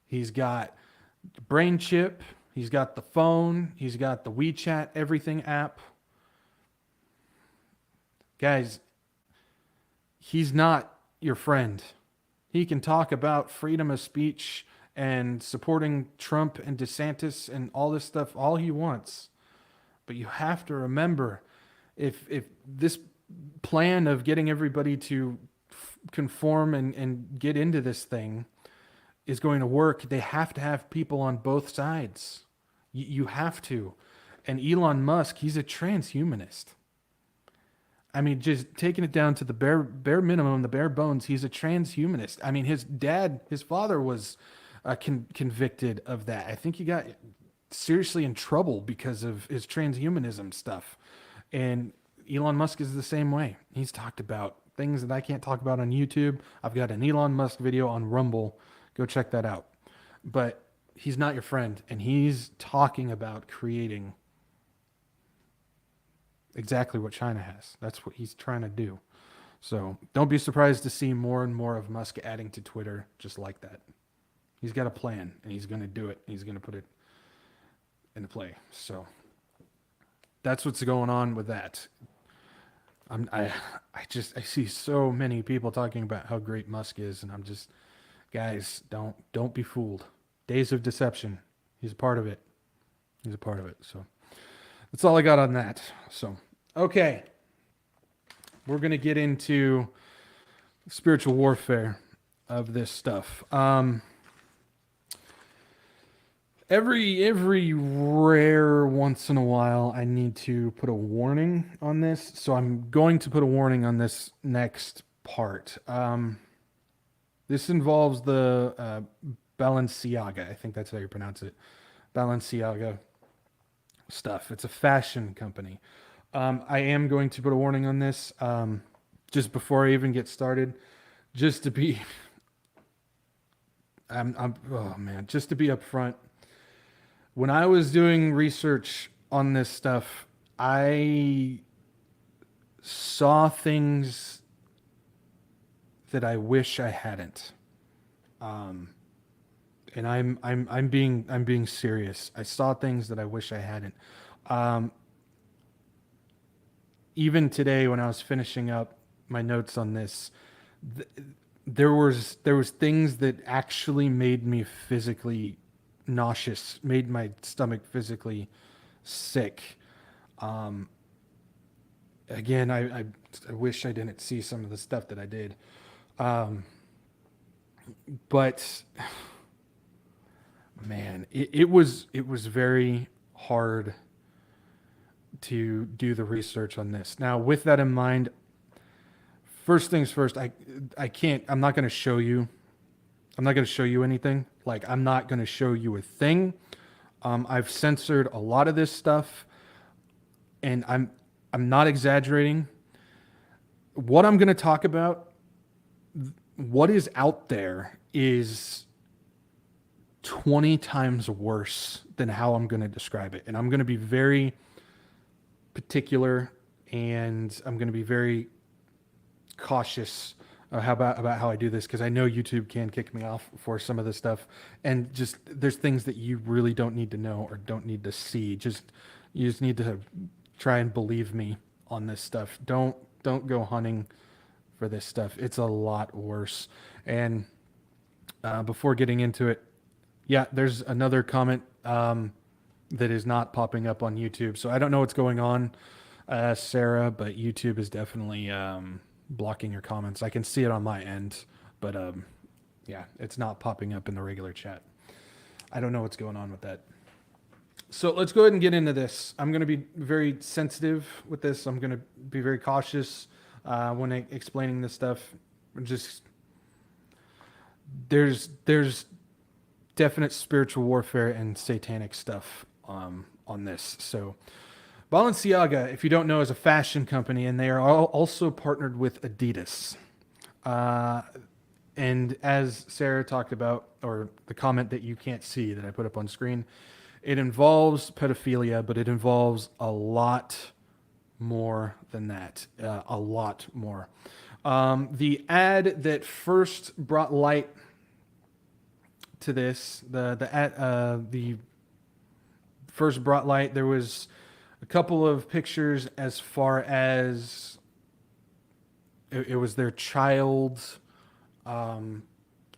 he's got the brain chip, he's got the phone, he's got the WeChat everything app. Guys, he's not your friend. He can talk about freedom of speech and supporting Trump and DeSantis and all this stuff all he wants. But you have to remember, if this plan of getting everybody to conform and get into this thing is going to work, they have to have people on both sides. You have to. And Elon Musk, he's a transhumanist. I mean, just taking it down to the bare minimum, the bare bones, he's a transhumanist. I mean, his father was convicted of that. I think he got seriously in trouble because of his transhumanism stuff. And Elon Musk is the same way. He's talked about things that I can't talk about on YouTube. I've got an Elon Musk video on Rumble. Go check that out. But he's not your friend, and he's talking about creating exactly what China has. That's what he's trying to do. So don't be surprised to see more and more of Musk adding to Twitter just like that. He's got a plan, and he's going to do it. He's going to put it into play. So that's what's going on with that. I see so many people talking about how great Musk is, and I'm just, guys, don't be fooled. Days of deception. He's a part of it. He's a part of it. So that's all I got on that. So, okay. We're going to get into spiritual warfare of this stuff. Every rare once in a while, I need to put a warning on this. So I'm going to put a warning on this next part. This involves the Balenciaga. I think that's how you pronounce it. Balenciaga stuff. It's a fashion company. I am going to put a warning on this just before I even get started, just to be, just to be upfront. When I was doing research on this stuff, I saw things that I wish I hadn't. And I'm being serious. I saw things that I wish I hadn't. Even today, when I was finishing up my notes on this, there was things that actually made me physically nauseous, made my stomach physically sick. Again, I wish I didn't see some of the stuff that I did. But man, it was very hard to do the research on this. Now, with that in mind, first things first, I'm not going to show you anything. Like, I'm not going to show you a thing. I've censored a lot of this stuff, and I'm not exaggerating. What I'm going to talk about, what is out there is 20 times worse than how I'm going to describe it. And I'm going to be very particular, and I'm going to be very cautious about how I do this, because I know YouTube can kick me off for some of this stuff, and just there's things that you really don't need to know or don't need to see. You just need to try and believe me on this stuff. Don't go hunting for this stuff. It's a lot worse. And before getting into it, yeah, there's another comment that is not popping up on YouTube. So I don't know what's going on, Sarah, but YouTube is definitely blocking your comments. I can see it on my end, but yeah, it's not popping up in the regular chat. I don't know what's going on with that. So let's go ahead and get into this. I'm going to be very sensitive with this. I'm going to be very cautious when explaining this stuff. Just there's definite spiritual warfare and satanic stuff on this. So Balenciaga, if you don't know, is a fashion company, and they are also partnered with Adidas. And as Sarah talked about, or the comment that you can't see that I put up on screen, it involves pedophilia, but it involves a lot more than that. A lot more. The ad that first brought light to this, the first brought light, there was a couple of pictures as far as it was their child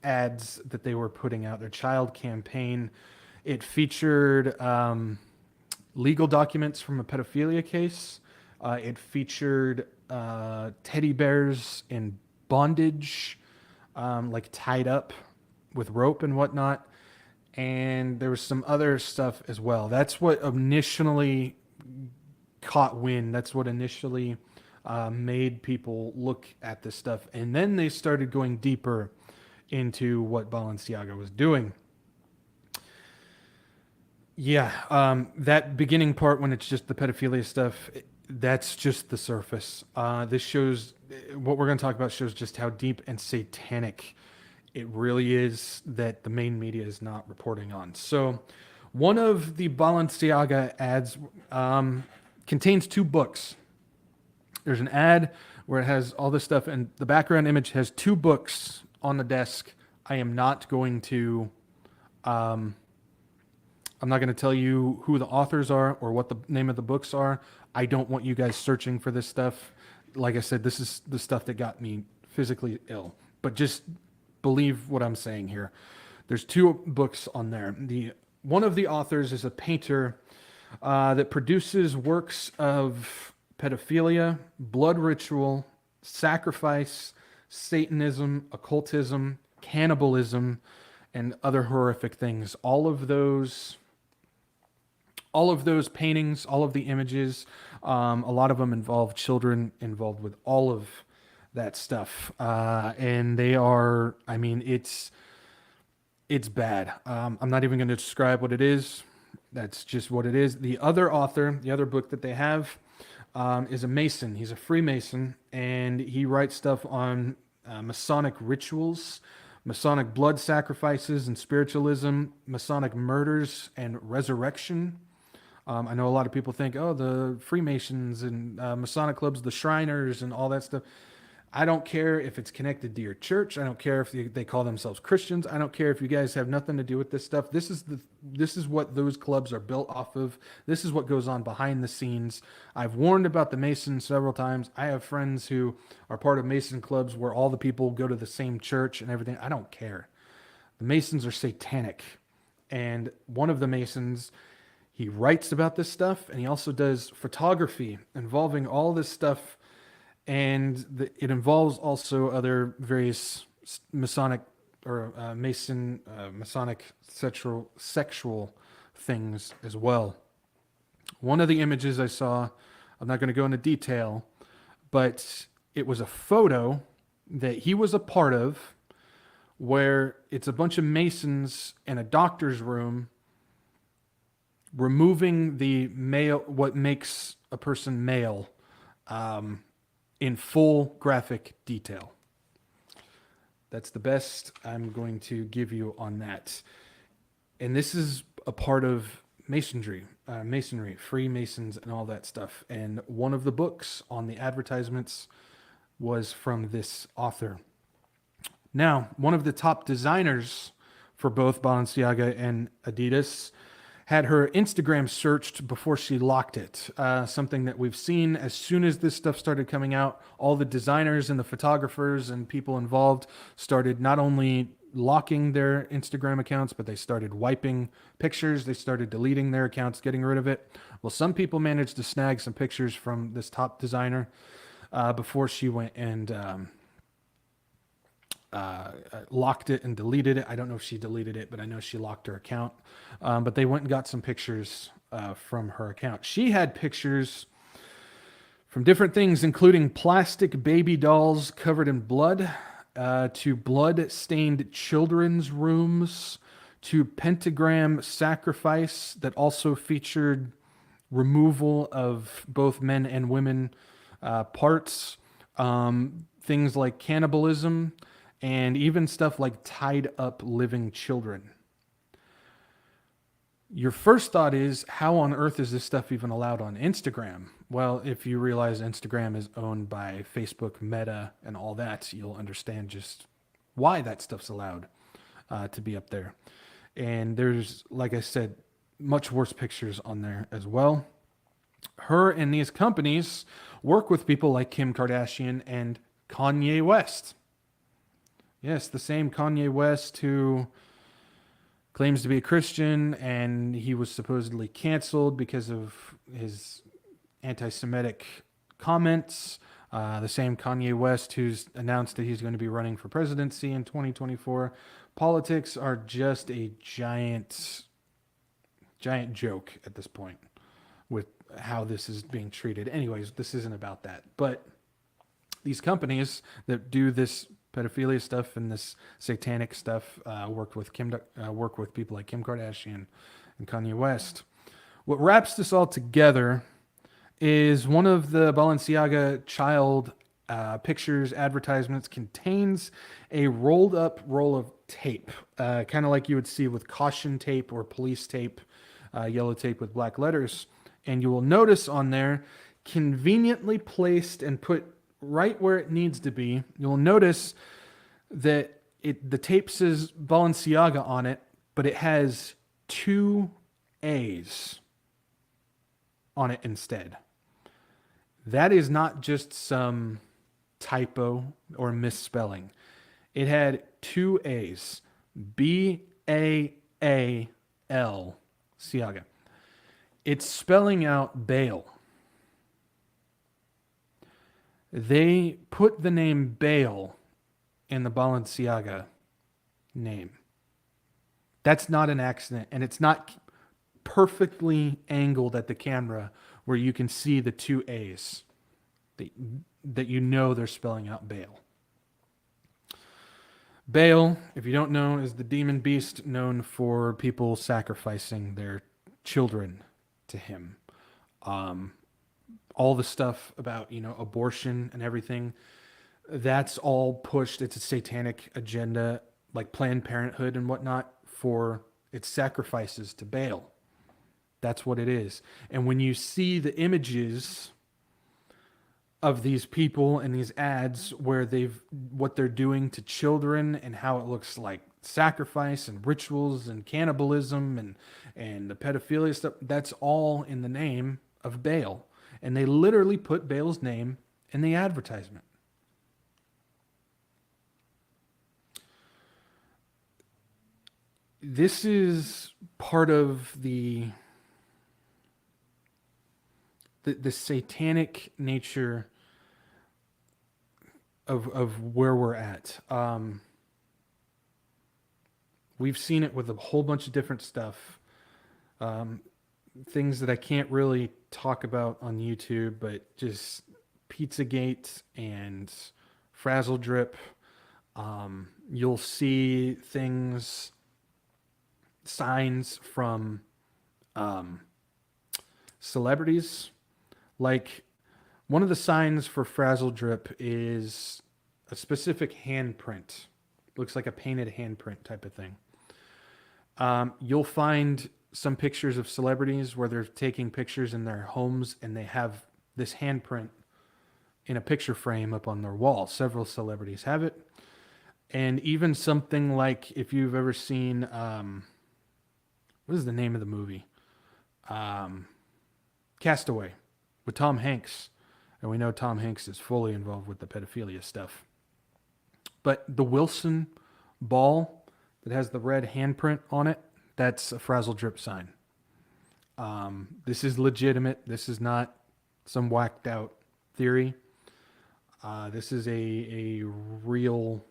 ads that they were putting out, their child campaign. It featured legal documents from a pedophilia case. It featured teddy bears in bondage, like tied up with rope and whatnot. And there was some other stuff as well. That's what initially caught wind. That's what initially made people look at this stuff. And then they started going deeper into what Balenciaga was doing. Yeah, that beginning part when it's just the pedophilia stuff, that's just the surface. This shows, what we're going to talk about shows just how deep and satanic it really is that the main media is not reporting on. So one of the Balenciaga ads contains 2 books. There's an ad where it has all this stuff, and the background image has 2 books on the desk. I am not going to I'm not going to tell you who the authors are or what the name of the books are. I don't want you guys searching for this stuff. Like I said, this is the stuff that got me physically ill. But just believe what I'm saying here. There's 2 books on there. One of the authors is a painter that produces works of pedophilia, blood ritual, sacrifice, Satanism, occultism, cannibalism, and other horrific things. All of those paintings, all of the images, a lot of them involve children involved with all of that stuff. And they are, I mean, it's bad. I'm not even going to describe what it is. That's just what it is. The other author, the other book that they have, is a Mason. He's a Freemason, and he writes stuff on Masonic rituals, Masonic blood sacrifices and spiritualism, Masonic murders and resurrection. I know a lot of people think, oh, the Freemasons and Masonic clubs, the Shriners and all that stuff. I don't care if it's connected to your church. I don't care if they call themselves Christians. I don't care if you guys have nothing to do with this stuff. This is what those clubs are built off of. This is what goes on behind the scenes. I've warned about the Masons several times. I have friends who are part of Mason clubs where all the people go to the same church and everything. I don't care. The Masons are satanic. And one of the Masons, he writes about this stuff, and he also does photography involving all this stuff. And it involves also other various Masonic or Masonic sexual things as well. One of the images I saw, I'm not going to go into detail, but it was a photo that he was a part of where it's a bunch of Masons in a doctor's room removing the male, what makes a person male. in full graphic detail. That's the best I'm going to give you on that. And this is a part of masonry, Freemasons, and all that stuff. And one of the books on the advertisements was from this author. Now, one of the top designers for both Balenciaga and Adidas had her Instagram searched before she locked it. Something that we've seen as soon as this stuff started coming out, all the designers and the photographers and people involved started not only locking their Instagram accounts, but they started wiping pictures. They started deleting their accounts, getting rid of it. Well, some people managed to snag some pictures from this top designer before she went and locked it and deleted it. I don't know if she deleted it, but I know she locked her account. But they went and got some pictures from her account. She had pictures from different things, including plastic baby dolls covered in blood, to blood-stained children's rooms, to pentagram sacrifice that also featured removal of both men and women parts, things like cannibalism, and even stuff like tied up living children. Your first thought is, how on earth is this stuff even allowed on Instagram? Well, if you realize Instagram is owned by Facebook, Meta, and all that, you'll understand just why that stuff's allowed to be up there. And there's, like I said, much worse pictures on there as well. Her and these companies work with people like Kim Kardashian and Kanye West. Yes, the same Kanye West who claims to be a Christian, and he was supposedly canceled because of his anti-Semitic comments. The same Kanye West who's announced that he's going to be running for presidency in 2024. Politics are just a giant joke at this point with how this is being treated. Anyways, this isn't about that. But these companies that do this pedophilia stuff and this satanic stuff work with people like Kim Kardashian and Kanye West. What wraps this all together is one of the Balenciaga child pictures advertisements contains a rolled up roll of tape, kind of like you would see with caution tape or police tape, yellow tape with black letters. And you will notice on there, conveniently placed and put right where it needs to be, you'll notice that the tape says Balenciaga on it, but it has 2 A's on it instead. That is not just some typo or misspelling. It had 2 A's. B-A-A-L, Siaga. It's spelling out Baal. They put the name Baal in the Balenciaga name. That's not an accident, and it's not perfectly angled at the camera where you can see the 2 A's that you know they're spelling out Baal. Baal, if you don't know, is the demon beast known for people sacrificing their children to him. All the stuff about, abortion and everything, that's all pushed. It's a satanic agenda, like Planned Parenthood and whatnot, for its sacrifices to Baal. That's what it is. And when you see the images of these people and these ads where what they're doing to children and how it looks like sacrifice and rituals and cannibalism and the pedophilia stuff, that's all in the name of Baal. And they literally put Baal's name in the advertisement. This is part of the satanic nature of where we're at. We've seen it with a whole bunch of different stuff. Things that I can't really talk about on YouTube, but just Pizzagate and Frazzle Drip. You'll see signs from celebrities. Like one of the signs for Frazzle Drip is a specific handprint. Looks like a painted handprint type of thing. You'll find some pictures of celebrities where they're taking pictures in their homes and they have this handprint in a picture frame up on their wall. Several celebrities have it. And even something like, if you've ever seen, what is the name of the movie? Castaway with Tom Hanks. And we know Tom Hanks is fully involved with the pedophilia stuff. But the Wilson ball that has the red handprint on it, that's a Frazzle Drip sign. This is legitimate. This is not some whacked out theory. This is a real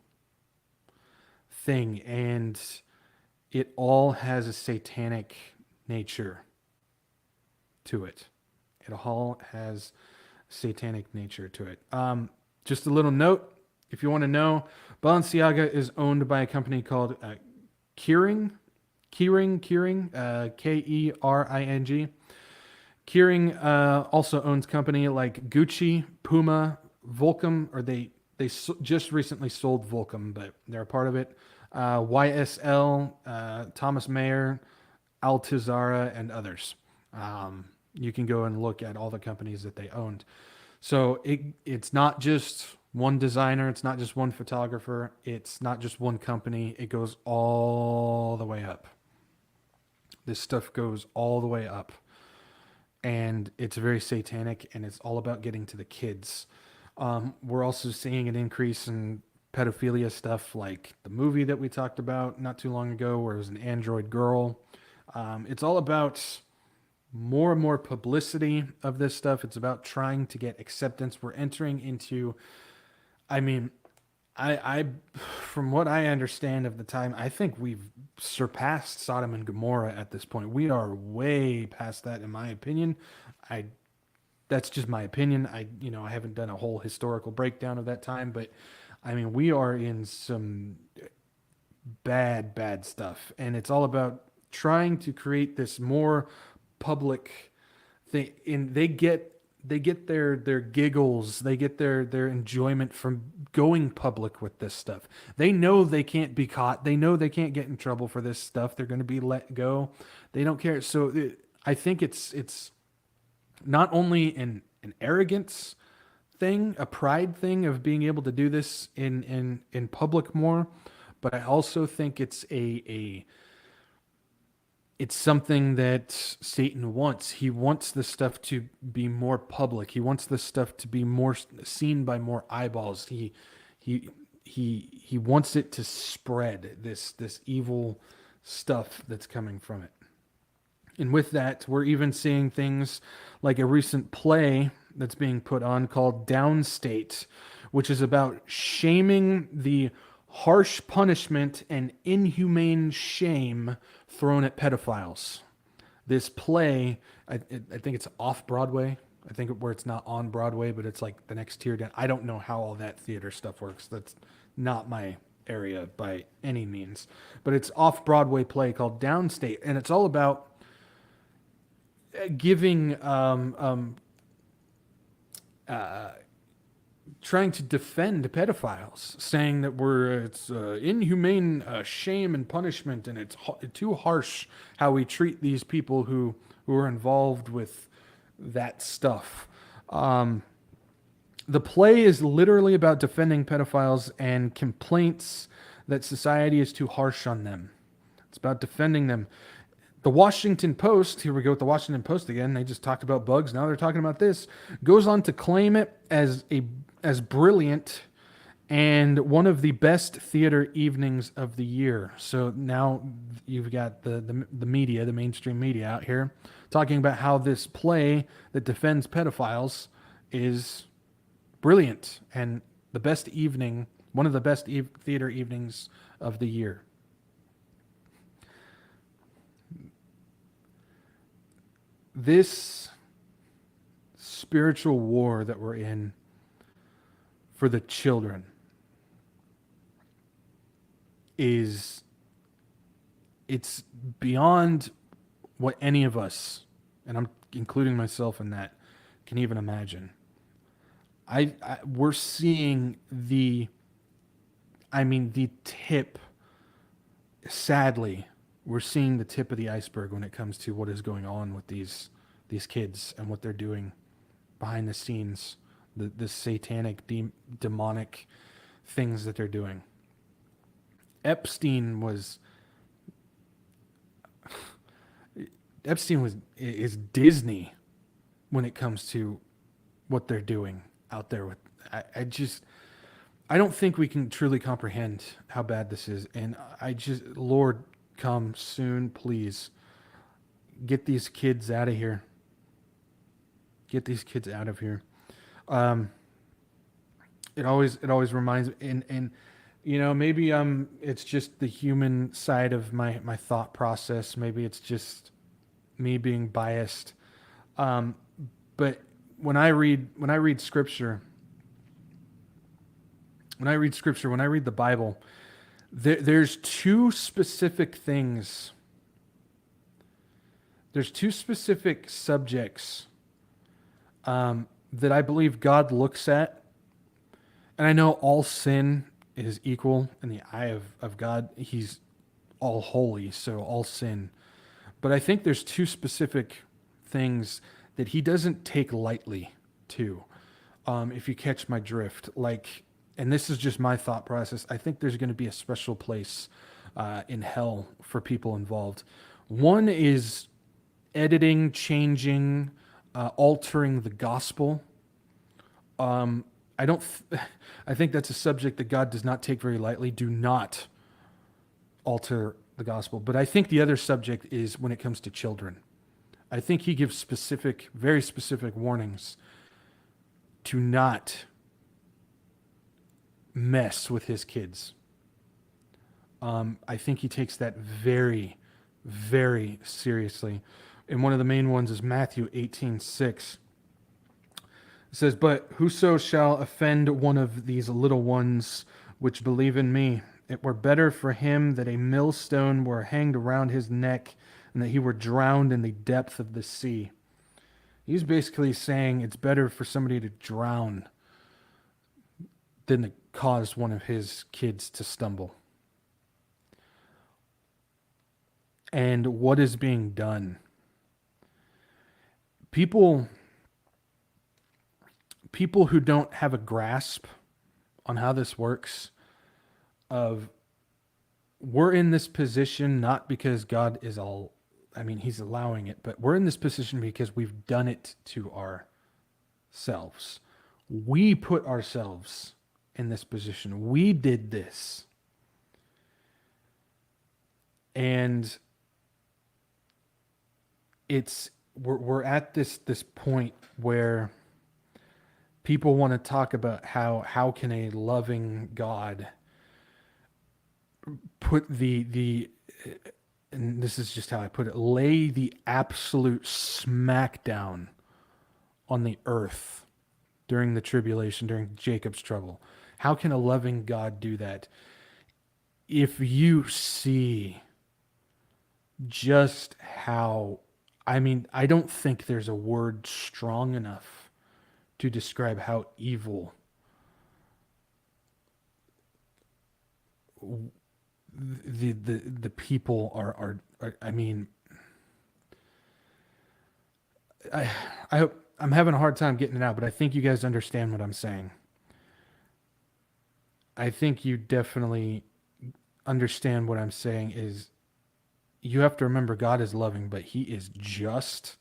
thing, and it all has a satanic nature to it. It all has satanic nature to it. Just a little note, if you want to know, Balenciaga is owned by a company called Kering, Kering, Kering. Kering also owns company like Gucci, Puma, Volcom, or they just recently sold Volcom, but they're a part of it. YSL, Thomas Mayer, Altuzara, and others. You can go and look at all the companies that they owned. So it's not just one designer. It's not just one photographer. It's not just one company. It goes all the way up. This stuff goes all the way up. And it's very satanic, and it's all about getting to the kids. We're also seeing an increase in pedophilia stuff, like the movie that we talked about not too long ago, where it was an android girl. It's all about more and more publicity of this stuff. It's about trying to get acceptance. We're entering into, I from what I understand of the time, I think we've surpassed Sodom and Gomorrah at this point. We are way past that, in my opinion. That's just my opinion. I haven't done a whole historical breakdown of that time, but we are in some bad stuff, and it's all about trying to create this more public thing. And they get their giggles, they get their enjoyment from going public with this stuff. They know they can't be caught. They know they can't get in trouble for this stuff. They're going to be let go. They don't care. So I think it's not only an arrogance thing, a pride thing of being able to do this in public more, but I also think it's it's something that Satan wants. He wants this stuff to be more public. He wants this stuff to be more seen by more eyeballs. He wants it to spread, this evil stuff that's coming from it. And with that, we're even seeing things like a recent play that's being put on called Downstate, which is about shaming the harsh punishment and inhumane shame thrown at pedophiles. This play, I think it's off Broadway. I think where it's not on Broadway, but it's like the next tier down. I don't know how all that theater stuff works. That's not my area by any means. But it's off Broadway play called Downstate, and it's all about giving trying to defend pedophiles, saying that it's inhumane shame and punishment, and it's too harsh how we treat these people who are involved with that stuff. The play is literally about defending pedophiles and complaints that society is too harsh on them. It's about defending them. The Washington Post, here we go with the Washington Post again. They just talked about bugs. Now they're talking about this. Goes on to claim it as brilliant and one of the best theater evenings of the year. So now you've got the media, the mainstream media out here talking about how this play that defends pedophiles is brilliant and the best evening, one of the best theater evenings of the year. This spiritual war that we're in for the children it's beyond what any of us, and I'm including myself in that, can even imagine. we're seeing the tip. Sadly, we're seeing the tip of the iceberg when it comes to what is going on with these kids and what they're doing behind the scenes, the satanic, demonic things that they're doing. Epstein is Disney when it comes to what they're doing out there with. I don't think we can truly comprehend how bad this is, and Lord, come soon, please. Get these kids out of here. Get these kids out of here. It always reminds me, and maybe it's just the human side of my thought process. Maybe it's just me being biased. But when I read scripture, when I read the Bible, there's two specific things. There's two specific subjects that I believe God looks at. And I know all sin is equal in the eye of God. He's all holy, so all sin. But I think there's two specific things that he doesn't take lightly to, if you catch my drift. And this is just my thought process, I think there's going to be a special place in hell for people involved. One is editing, changing, altering the gospel. I think that's a subject that God does not take very lightly. Do not alter the gospel. But I think the other subject is when it comes to children. I think he gives very specific warnings to not mess with his kids. I think he takes that very, very seriously. And one of the main ones is Matthew 18:6. It says, "But whoso shall offend one of these little ones which believe in me, it were better for him that a millstone were hanged around his neck and that he were drowned in the depth of the sea." He's basically saying it's better for somebody to drown than to cause one of his kids to stumble. And what is being done? People who don't have a grasp on how this works, we're in this position not because God is he's allowing it, but we're in this position because we've done it to ourselves. We put ourselves in this position. We did this. And we're at this point where people want to talk about how can a loving God put and this is just how I put it, lay the absolute smackdown on the earth during the tribulation, during Jacob's trouble. How can a loving God do that? If you see just how, I don't think there's a word strong enough to describe how evil the people are. I hope I'm having a hard time getting it out, but I think you guys understand what I'm saying. I think you definitely understand what I'm saying is you have to remember God is loving, but he is just,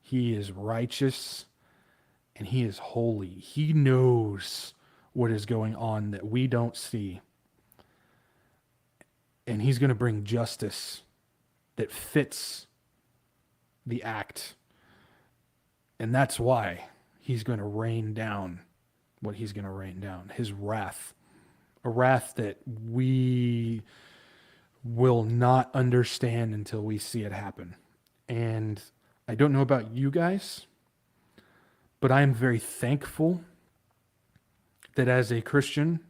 he is righteous, and he is holy. He knows what is going on that we don't see. And he's going to bring justice that fits the act. And that's why he's going to rain down what he's going to rain down. His wrath. A wrath that we will not understand until we see it happen. And I don't know about you guys, but I am very thankful that as a Christian,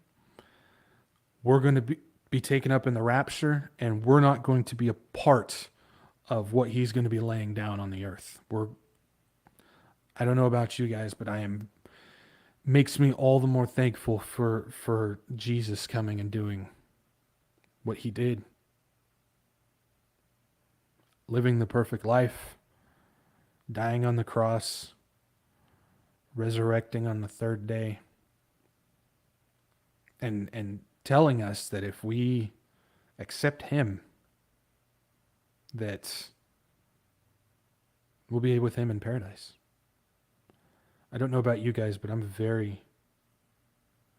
we're going to be taken up in the rapture, and we're not going to be a part of what he's going to be laying down on the earth. I don't know about you guys, but I am makes me all the more thankful for Jesus coming and doing what he did. Living the perfect life, dying on the cross, resurrecting on the third day, and telling us that if we accept him, that we'll be with him in paradise. I don't know about you guys, but I'm very,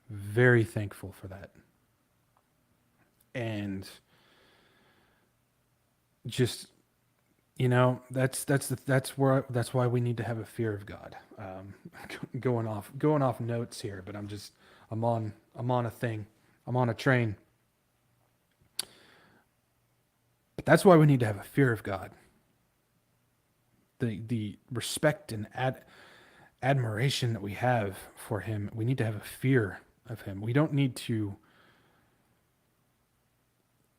very thankful for that. And just, that's why we need to have a fear of God. Going off notes here, but I'm on a thing. I'm on a train. But that's why we need to have a fear of God. The respect and admiration that we have for him, we need to have a fear of him. We don't need to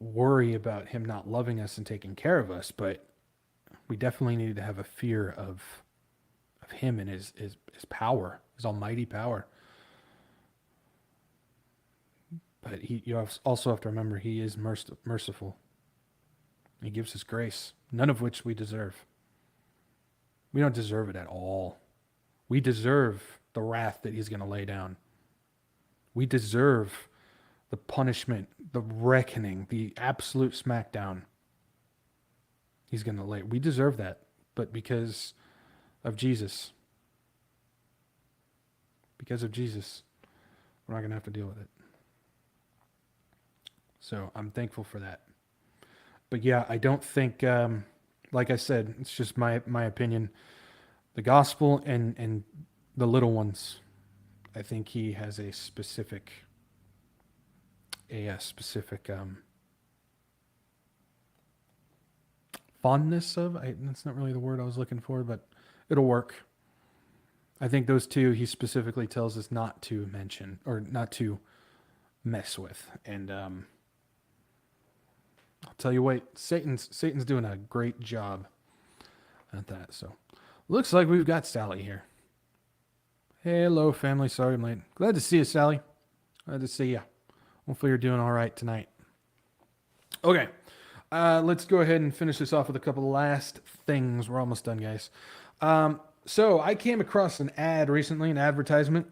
worry about him not loving us and taking care of us, but we definitely need to have a fear of him and his power, his almighty power. But you also have to remember he is merciful. He gives us grace, none of which we deserve. We don't deserve it at all. We deserve the wrath that he's going to lay down. We deserve the punishment, the reckoning, the absolute smackdown he's going to lay. We deserve that, but because of Jesus, we're not going to have to deal with it. So I'm thankful for that. But yeah, I don't think, like I said, it's just my opinion. The gospel and the little ones, I think he has a specific fondness of. That's not really the word I was looking for, but it'll work. I think those two he specifically tells us not to mention or not to mess with. And I'll tell you what, Satan's doing a great job at that. So, looks like we've got Sally here. Hello, family. Sorry I'm late. Glad to see you, Sally. Glad to see you. Hopefully you're doing all right tonight. Okay, let's go ahead and finish this off with a couple of last things. We're almost done, guys. So I came across an ad recently, an advertisement.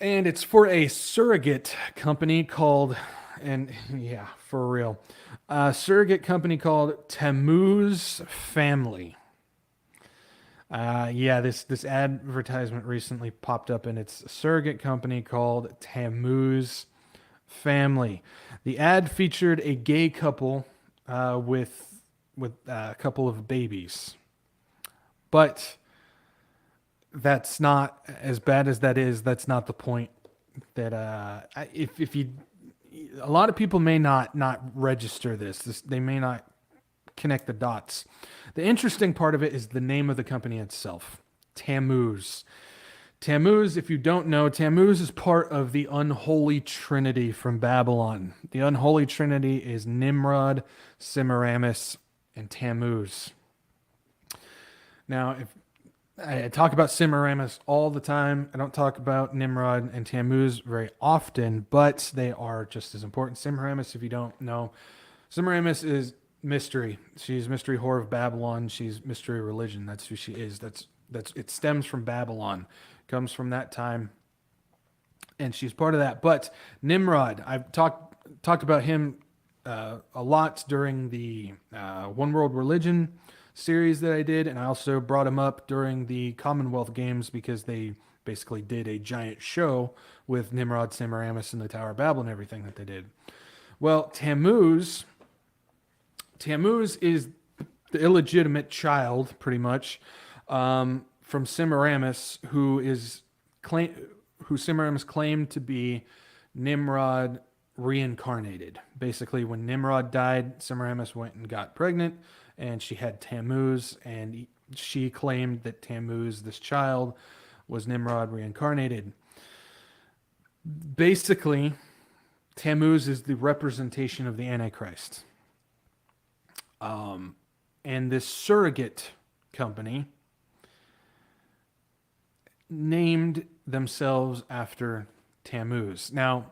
And it's for a surrogate company called... And yeah, for real. A surrogate company called Tammuz Family. This advertisement recently popped up, and it's a surrogate company called Tammuz Family. The ad featured a gay couple with a couple of babies. But that's not, as bad as that is, that's not the point. That if you... A lot of people may not register this. They may not connect the dots. The interesting part of it is the name of the company itself, Tammuz. Tammuz, if you don't know, Tammuz is part of the unholy trinity from Babylon. The unholy trinity is Nimrod, Semiramis, and Tammuz. Now, if I talk about Semiramis all the time. I don't talk about Nimrod and Tammuz very often, but they are just as important. Semiramis, if you don't know, Semiramis is mystery. She's mystery whore of Babylon. She's mystery religion. That's who she is. That's it stems from Babylon. Comes from that time, and she's part of that. But Nimrod, I've talked about him a lot during the One World Religion series that I did, and I also brought him up during the Commonwealth Games because they basically did a giant show with Nimrod, Semiramis, and the Tower of Babel and everything that they did. Well, Tammuz is the illegitimate child, pretty much, from Semiramis, who Semiramis claimed to be Nimrod reincarnated. Basically, when Nimrod died, Semiramis went and got pregnant, and she had Tammuz, and she claimed that Tammuz, this child, was Nimrod reincarnated. Basically, Tammuz is the representation of the Antichrist. And this surrogate company named themselves after Tammuz. Now,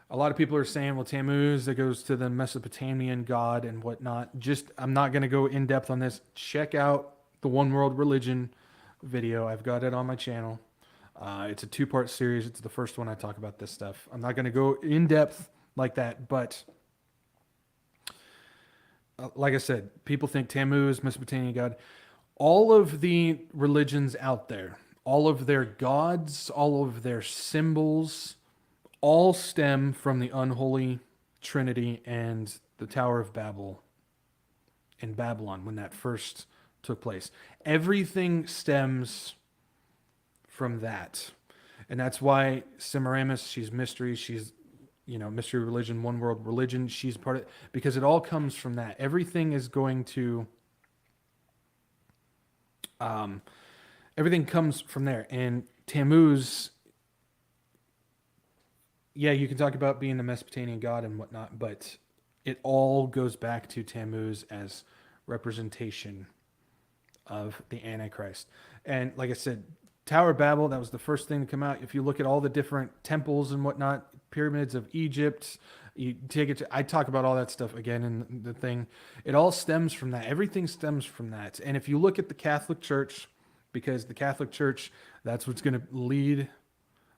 a lot of people are saying, well, Tammuz, that goes to the Mesopotamian god and whatnot. I'm not going to go in depth on this. Check out the One World Religion video. I've got it on my channel. It's a 2-part series. It's the first one I talk about this stuff. I'm not going to go in depth like that, but like I said, people think Tammuz, Mesopotamian god. All of the religions out there, all of their gods, all of their symbols, all stem from the unholy Trinity and the Tower of Babel in Babylon when that first took place. Everything stems from that. And that's why Semiramis, she's mystery, she's mystery religion, one world religion, she's part of it, because it all comes from that. Everything is going to everything comes from there. And Tammuz, yeah, you can talk about being the Mesopotamian god and whatnot, but it all goes back to Tammuz as representation of the Antichrist. And like I said, Tower of Babel, that was the first thing to come out. If you look at all the different temples and whatnot, pyramids of Egypt, you take it to, I talk about all that stuff again in the thing. It all stems from that. Everything stems from that. And if you look at the Catholic Church, because the Catholic Church, that's what's going to lead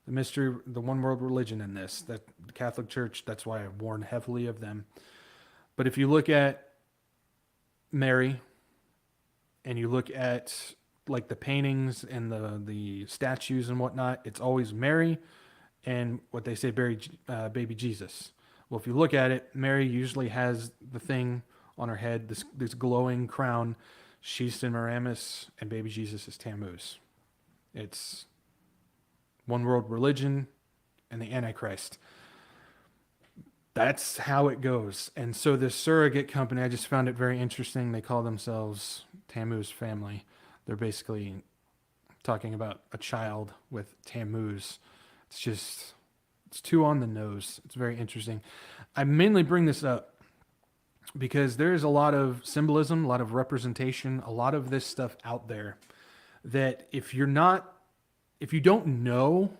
the mystery, the one world religion in this, that the Catholic Church, that's why I warn heavily of them. But if you look at Mary and you look at like the paintings and the statues and whatnot, it's always Mary and what they say, baby Jesus. Well, if you look at it, Mary usually has the thing on her head, this glowing crown. She's Semiramis, and baby Jesus is Tammuz. It's one world religion and the Antichrist. That's how it goes. And so this surrogate company, I just found it very interesting. They call themselves Tammuz family. They're basically talking about a child with Tammuz. It's too on the nose. It's very interesting. I mainly bring this up because there's a lot of symbolism, a lot of representation, a lot of this stuff out there that if you don't know,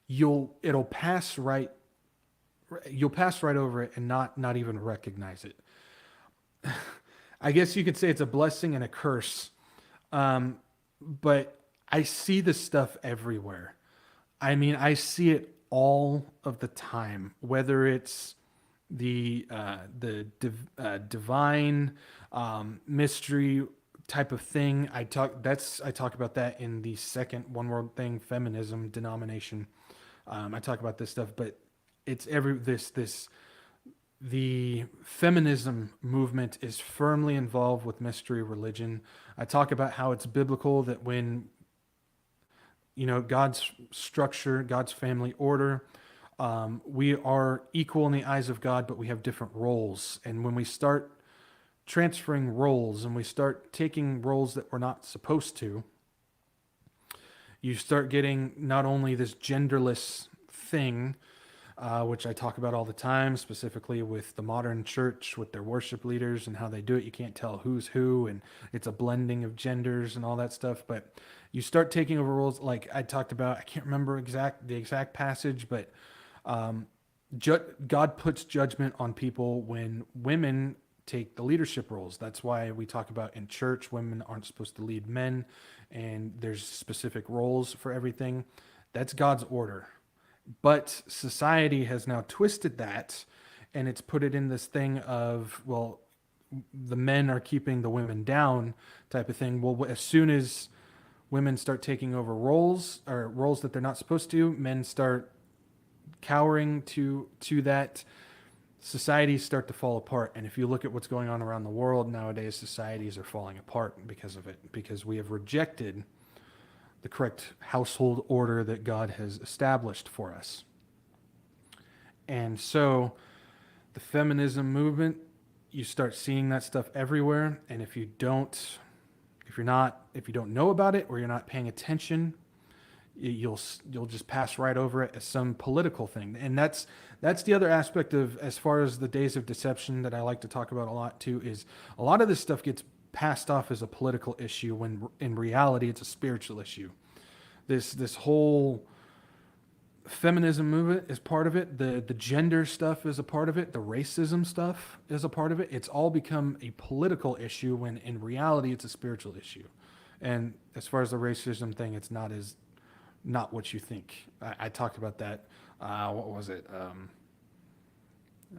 you'll pass right over it and not even recognize it. I guess you could say it's a blessing and a curse. But I see this stuff everywhere. I mean, I see it all of the time, whether it's the divine mystery type of thing. I talk about that in the second one world thing, feminism denomination. I talk about this stuff, but it's the feminism movement is firmly involved with mystery religion. I talk about how it's biblical that when God's structure, God's family order, we are equal in the eyes of God, but we have different roles. And when we start transferring roles and we start taking roles that we're not supposed to, you start getting not only this genderless thing, which I talk about all the time, specifically with the modern church, with their worship leaders and how they do it. You can't tell who's who, and it's a blending of genders and all that stuff. But you start taking over roles, like I talked about. I can't remember the exact passage, but God puts judgment on people when women take the leadership roles. That's why we talk about in church, women aren't supposed to lead men, and there's specific roles for everything. That's God's order. But society has now twisted that, and it's put it in this thing of, well, the men are keeping the women down type of thing. Well, as soon as women start taking over roles that they're not supposed to, men start cowering to that. Societies start to fall apart. And if you look at what's going on around the world nowadays, societies are falling apart because of it, because we have rejected the correct household order that God has established for us. And so the feminism movement, you start seeing that stuff everywhere. And if you don't know about it, or you're not paying attention, you'll just pass right over it as some political thing. And that's the other aspect of, as far as the days of deception, that I like to talk about a lot too, is a lot of this stuff gets passed off as a political issue when in reality it's a spiritual issue. This whole feminism movement is part of it. The gender stuff is a part of it. The racism stuff is a part of it. It's all become a political issue when in reality it's a spiritual issue. And as far as the racism thing, it's not what you think. I talked about that. What was it?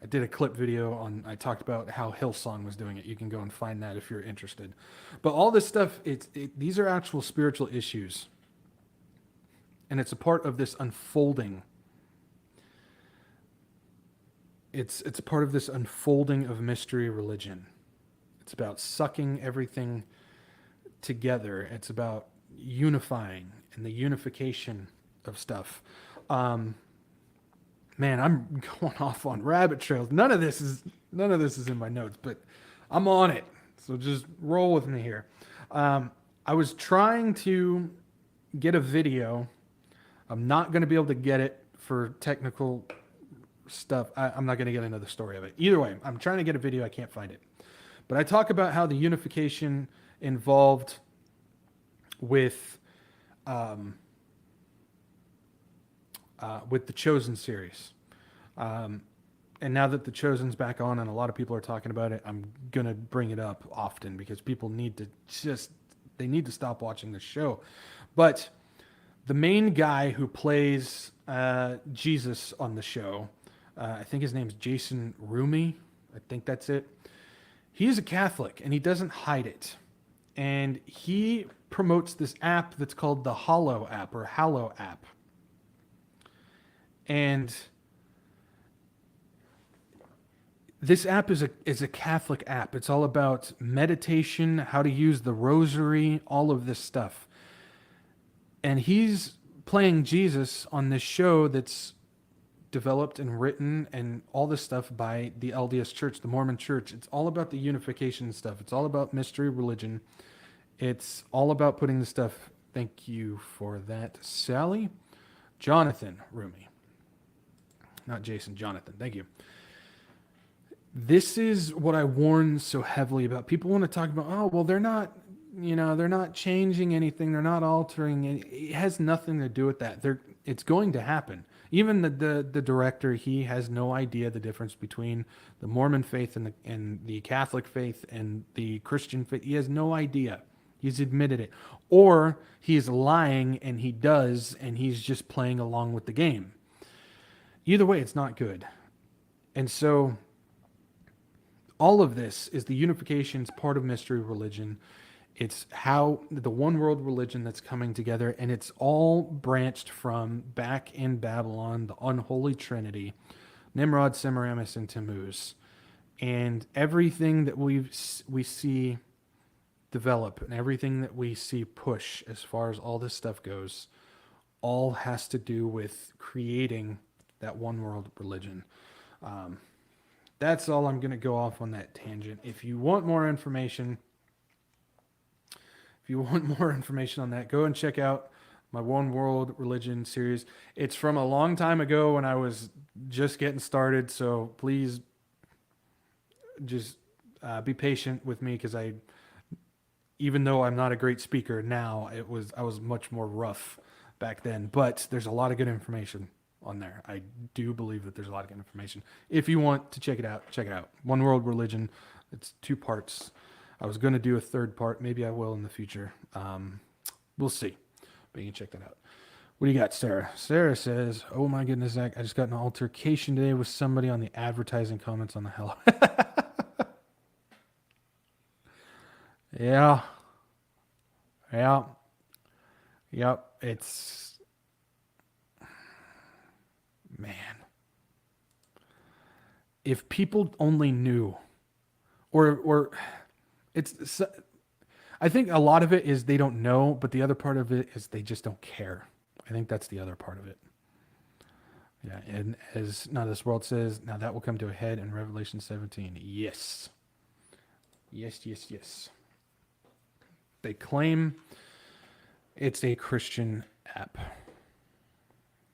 I did a clip video I talked about how Hillsong was doing it. You can go and find that if you're interested. But all this stuff, these are actual spiritual issues. And it's a part of this unfolding. It's a part of this unfolding of mystery religion. It's about sucking everything together. It's about unifying and the unification of stuff. Man, I'm going off on rabbit trails. None of this is in my notes, but I'm on it. So just roll with me here. I was trying to get a video. I'm not going to be able to get it for technical stuff. I'm not going to get into the story of it. Either way, I'm trying to get a video. I can't find it. But I talk about how the unification involved with the Chosen series. And now that the Chosen's back on and a lot of people are talking about it, I'm going to bring it up often because people need to stop watching the show. But the main guy who plays Jesus on the show, I think his name's Jason Rumi. I think that's it. He's a Catholic and he doesn't hide it. And he promotes this app that's called the Hallow app or Hallow app. And this app is a Catholic app. It's all about meditation, how to use the rosary, all of this stuff. And he's playing Jesus on this show that's developed and written and all this stuff by the LDS Church, the Mormon Church. It's all about the unification stuff. It's all about mystery religion. It's all about putting the stuff, thank you for that, Sally. Jonathan Rumi. Not Jason, Jonathan. Thank you. This is what I warn so heavily about. People want to talk about, oh, well, they're not changing anything. They're not altering it. It has nothing to do with that. It's going to happen. Even the director, he has no idea the difference between the Mormon faith and the Catholic faith and the Christian faith. He has no idea. He's admitted it. Or he's lying and he does, and he's just playing along with the game. Either way, it's not good. And so all of this is the unification's part of mystery religion. It's how the one world religion that's coming together, and it's all branched from back in Babylon, the unholy trinity, Nimrod, Semiramis, and Tammuz. And everything that we see develop and everything that we see push as far as all this stuff goes, all has to do with creating that one world religion. That's all I'm going to go off on that tangent. If you want more information on that, go and check out my One World Religion series. It's from a long time ago when I was just getting started, so please just be patient with me because even though I'm not a great speaker now, I was much more rough back then. But there's a lot of good information on there. I do believe that there's a lot of good information. If you want to check it out, check it out. One World Religion. It's 2 parts. I was going to do a 3rd part. Maybe I will in the future. We'll see. But you can check that out. What do you got, Sarah? Sarah says, oh my goodness, Zach, I just got in an altercation today with somebody on the advertising comments on the Hello. Yeah. Yep. It's, man. If people only knew, or it's, I think a lot of it is they don't know, but the other part of it is they just don't care. I think that's the other part of it. Yeah, and as Now This World says, now that will come to a head in Revelation 17. Yes. They claim it's a Christian app.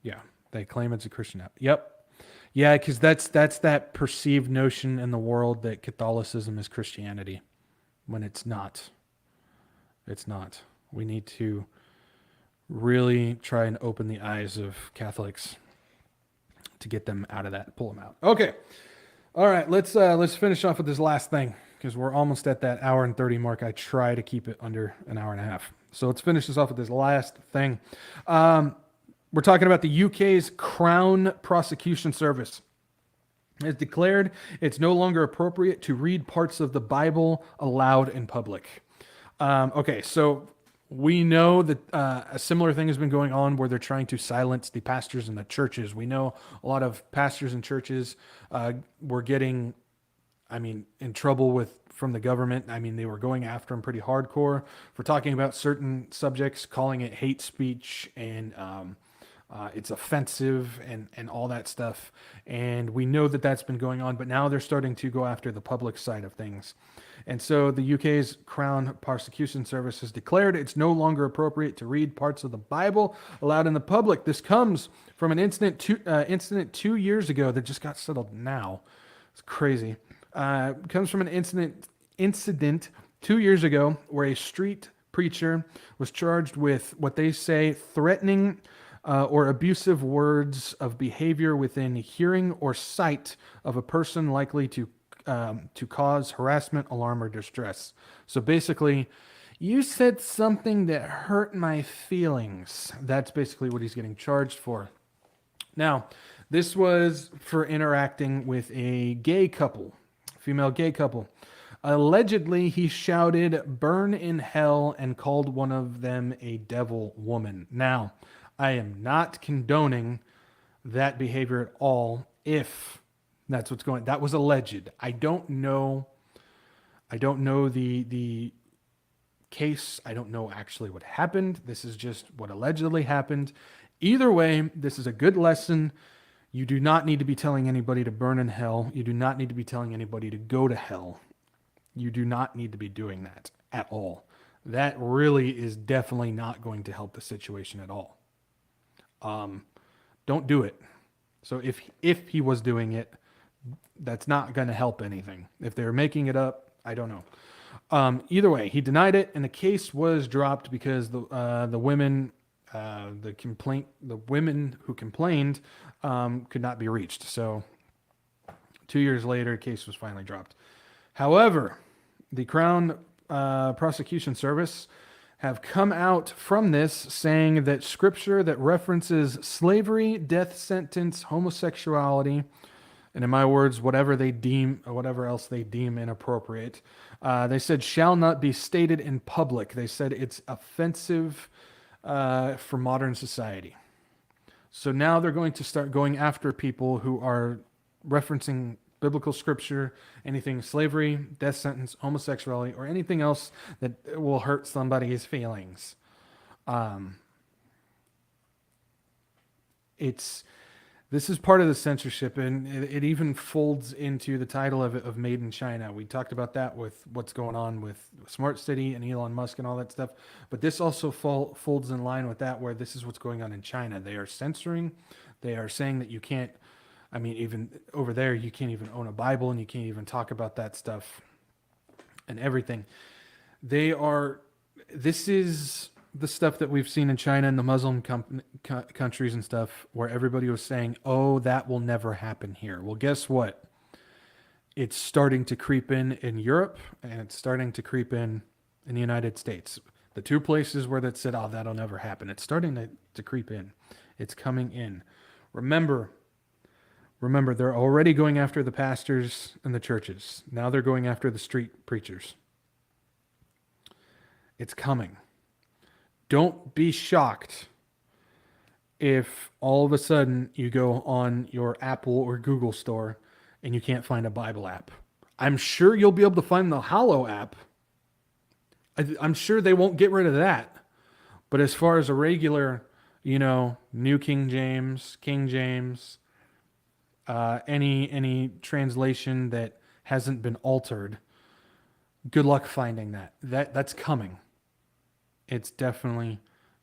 Yeah, they claim it's a Christian app. Yep. Yeah, because that's that perceived notion in the world that Catholicism is Christianity, when it's not. It's not. We need to really try and open the eyes of Catholics to get them out of that, pull them out. Okay. All right, let's finish off with this last thing because we're almost at that hour and 30 mark. I try to keep it under an hour and a half. So let's finish this off with this last thing. We're talking about the UK's Crown Prosecution Service. It's declared it's no longer appropriate to read parts of the Bible aloud in public. Okay, so we know that a similar thing has been going on where they're trying to silence the pastors in the churches. We know a lot of pastors and churches were getting, in trouble from the government. They were going after them pretty hardcore for talking about certain subjects, calling it hate speech, and it's offensive and all that stuff. And we know that that's been going on, but now they're starting to go after the public side of things. And so the UK's Crown Prosecution Service has declared it's no longer appropriate to read parts of the Bible aloud in the public. This comes from an incident 2 years ago that just got settled now. It's crazy. Comes from an incident 2 years ago where a street preacher was charged with what they say threatening or abusive words of behavior within hearing or sight of a person likely to cause harassment, alarm, or distress. So basically, you said something that hurt my feelings. That's basically what he's getting charged for. Now, this was for interacting with a gay couple, female gay couple. Allegedly, he shouted, "Burn in hell," and called one of them a devil woman. Now, I am not condoning that behavior at all if that's what's going on. That was alleged. I don't know the case. I don't know actually what happened. This is just what allegedly happened. Either way, this is a good lesson. You do not need to be telling anybody to burn in hell. You do not need to be telling anybody to go to hell. You do not need to be doing that at all. That really is definitely not going to help the situation at all. Don't do it. So if he was doing it, that's not going to help anything. If they're making it up, I don't know. Either way, he denied it, and the case was dropped because the women who complained could not be reached. So 2 years later, the case was finally dropped. However, the Crown Prosecution Service have come out from this saying that scripture that references slavery, death sentence, homosexuality, and in my words, whatever else they deem inappropriate, they said shall not be stated in public. They said it's offensive for modern society. So now they're going to start going after people who are referencing biblical scripture, anything slavery, death sentence, homosexuality, or anything else that will hurt somebody's feelings. This is part of the censorship, and it even folds into the title of Made in China. We talked about that with what's going on with Smart City and Elon Musk and all that stuff. But this also folds in line with that, where this is what's going on in China. They are censoring. They are saying that you can't, even over there, you can't even own a Bible, and you can't even talk about that stuff and everything. This is the stuff that we've seen in China and the Muslim countries and stuff, where everybody was saying, oh, that will never happen here. Well, guess what? It's starting to creep in Europe, and it's starting to creep in the United States. The two places where that said, oh, that'll never happen. It's starting to creep in. It's coming in. Remember, they're already going after the pastors and the churches. Now they're going after the street preachers. It's coming. Don't be shocked if all of a sudden you go on your Apple or Google store and you can't find a Bible app. I'm sure you'll be able to find the Hallow app. I'm sure they won't get rid of that. But as far as a regular, New King James, any translation that hasn't been altered, good luck finding that. That's coming. It's definitely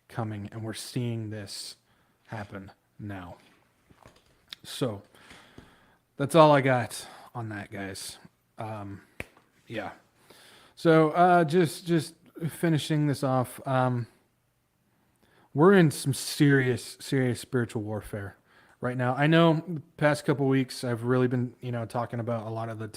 coming, and we're seeing this happen now. So that's all I got on that, guys. Yeah. So just finishing this off. we're in some serious spiritual warfare right now. I know the past couple weeks I've really been, talking about a lot of the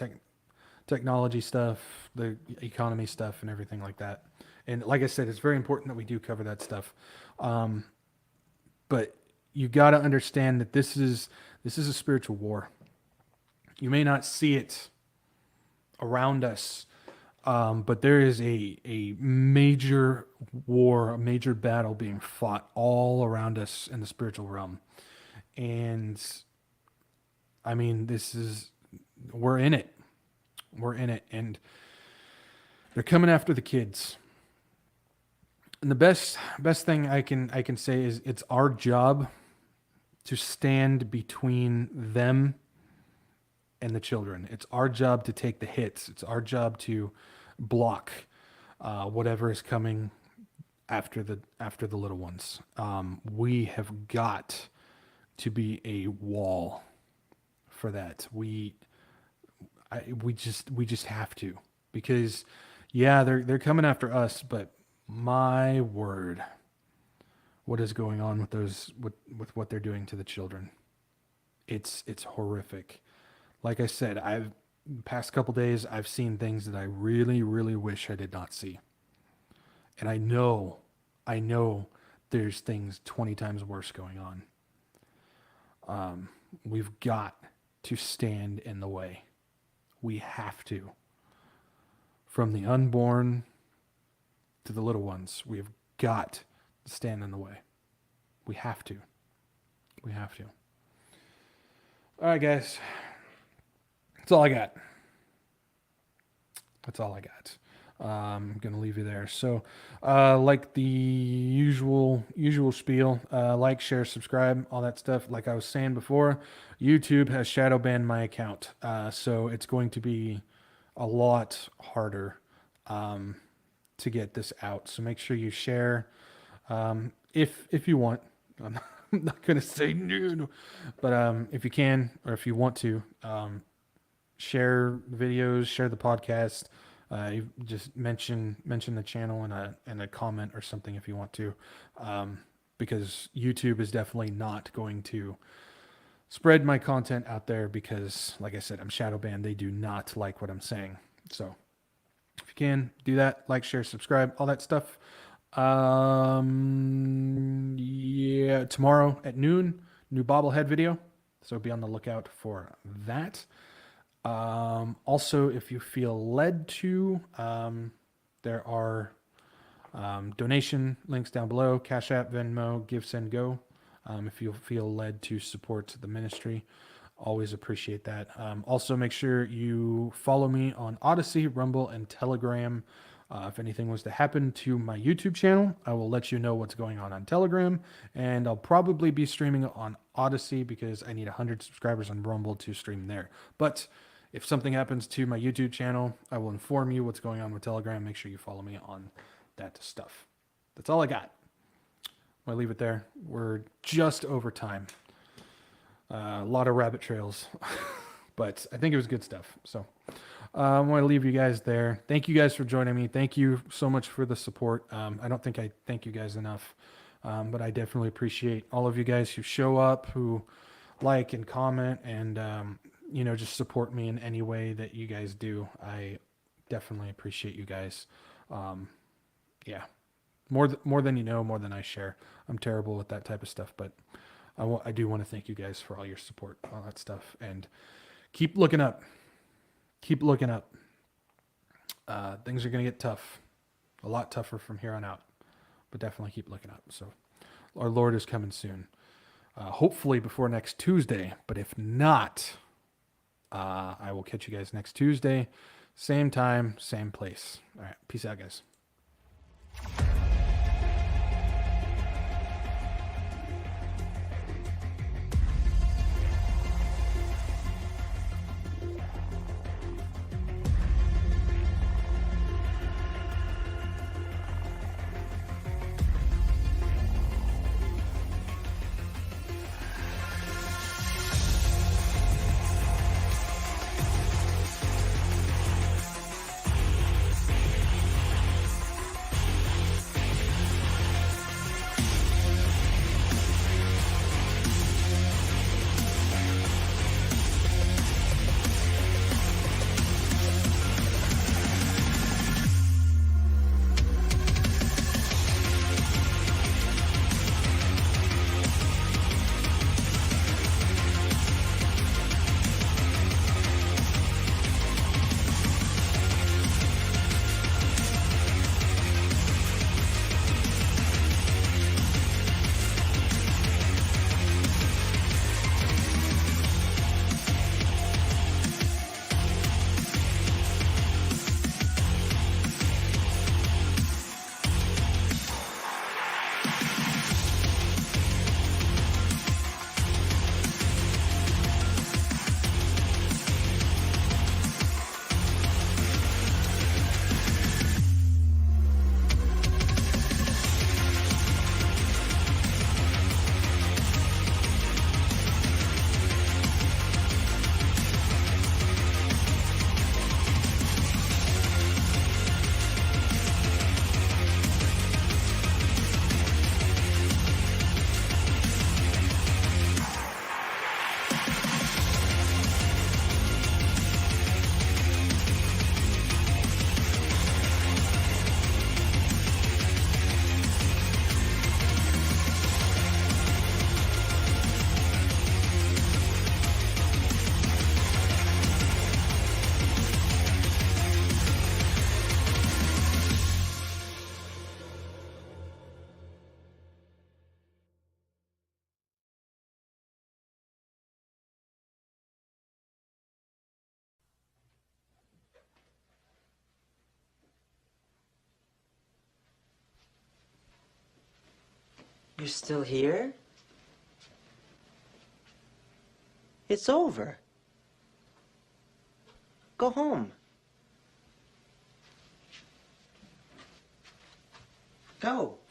technology stuff, the economy stuff, and everything like that. And like I said, it's very important that we do cover that stuff. But you got to understand that this is a spiritual war. You may not see it around us, but there is a major war, a major battle being fought all around us in the spiritual realm. And I mean, we're in it. We're in it. And they're coming after the kids. And the best thing I can say is it's our job to stand between them and the children. It's our job to take the hits. It's our job to block whatever is coming after the little ones. We have got to be a wall for that. We just have to, because they're coming after us, but my word, what is going on with what they're doing to the children? It's horrific. Like I said, the past couple days I've seen things that I really, really wish I did not see. And I know there's things 20 times worse going on. We've got to stand in the way. We have to. From the unborn to the little ones, we've got to stand in the way. We have to. We have to. All right, guys. That's all I got. I'm going to leave you there. So, like the usual spiel, like, share, subscribe, all that stuff. Like I was saying before, YouTube has shadow banned my account. So it's going to be a lot harder to get this out. So make sure you share if you want. I'm not going to say no, but if you can, or if you want to, share videos, share the podcast. You just mention the channel in a comment or something if you want to, because YouTube is definitely not going to spread my content out there because, like I said, I'm shadow banned. They do not like what I'm saying. So if you can, do that. Like, share, subscribe, all that stuff. Tomorrow at noon, new bobblehead video. So be on the lookout for that. Also, if you feel led to, there are donation links down below: CashApp, Venmo, Give, Send, Go. If you feel led to support the ministry, always appreciate that. Also, make sure you follow me on Odyssey, Rumble, and Telegram. If anything was to happen to my YouTube channel, I will let you know what's going on Telegram, and I'll probably be streaming on Odyssey because I need 100 subscribers on Rumble to stream there. But if something happens to my YouTube channel, I will inform you what's going on with Telegram. Make sure you follow me on that stuff. That's all I got. I'll leave it there. We're just over time. A lot of rabbit trails, but I think it was good stuff. So I want to leave you guys there. Thank you guys for joining me. Thank you so much for the support. I don't think I thank you guys enough, but I definitely appreciate all of you guys who show up, who like and comment, and just support me in any way that you guys do. I definitely appreciate you guys. More than you know, more than I share. I'm terrible with that type of stuff, but I do want to thank you guys for all your support, all that stuff, and keep looking up. Keep looking up. Things are going to get tough, a lot tougher from here on out, but definitely keep looking up. So our Lord is coming soon. Hopefully before next Tuesday, but if not, I will catch you guys next Tuesday, same time, same place. All right. Peace out, guys. You're still here? It's over. Go home. Go.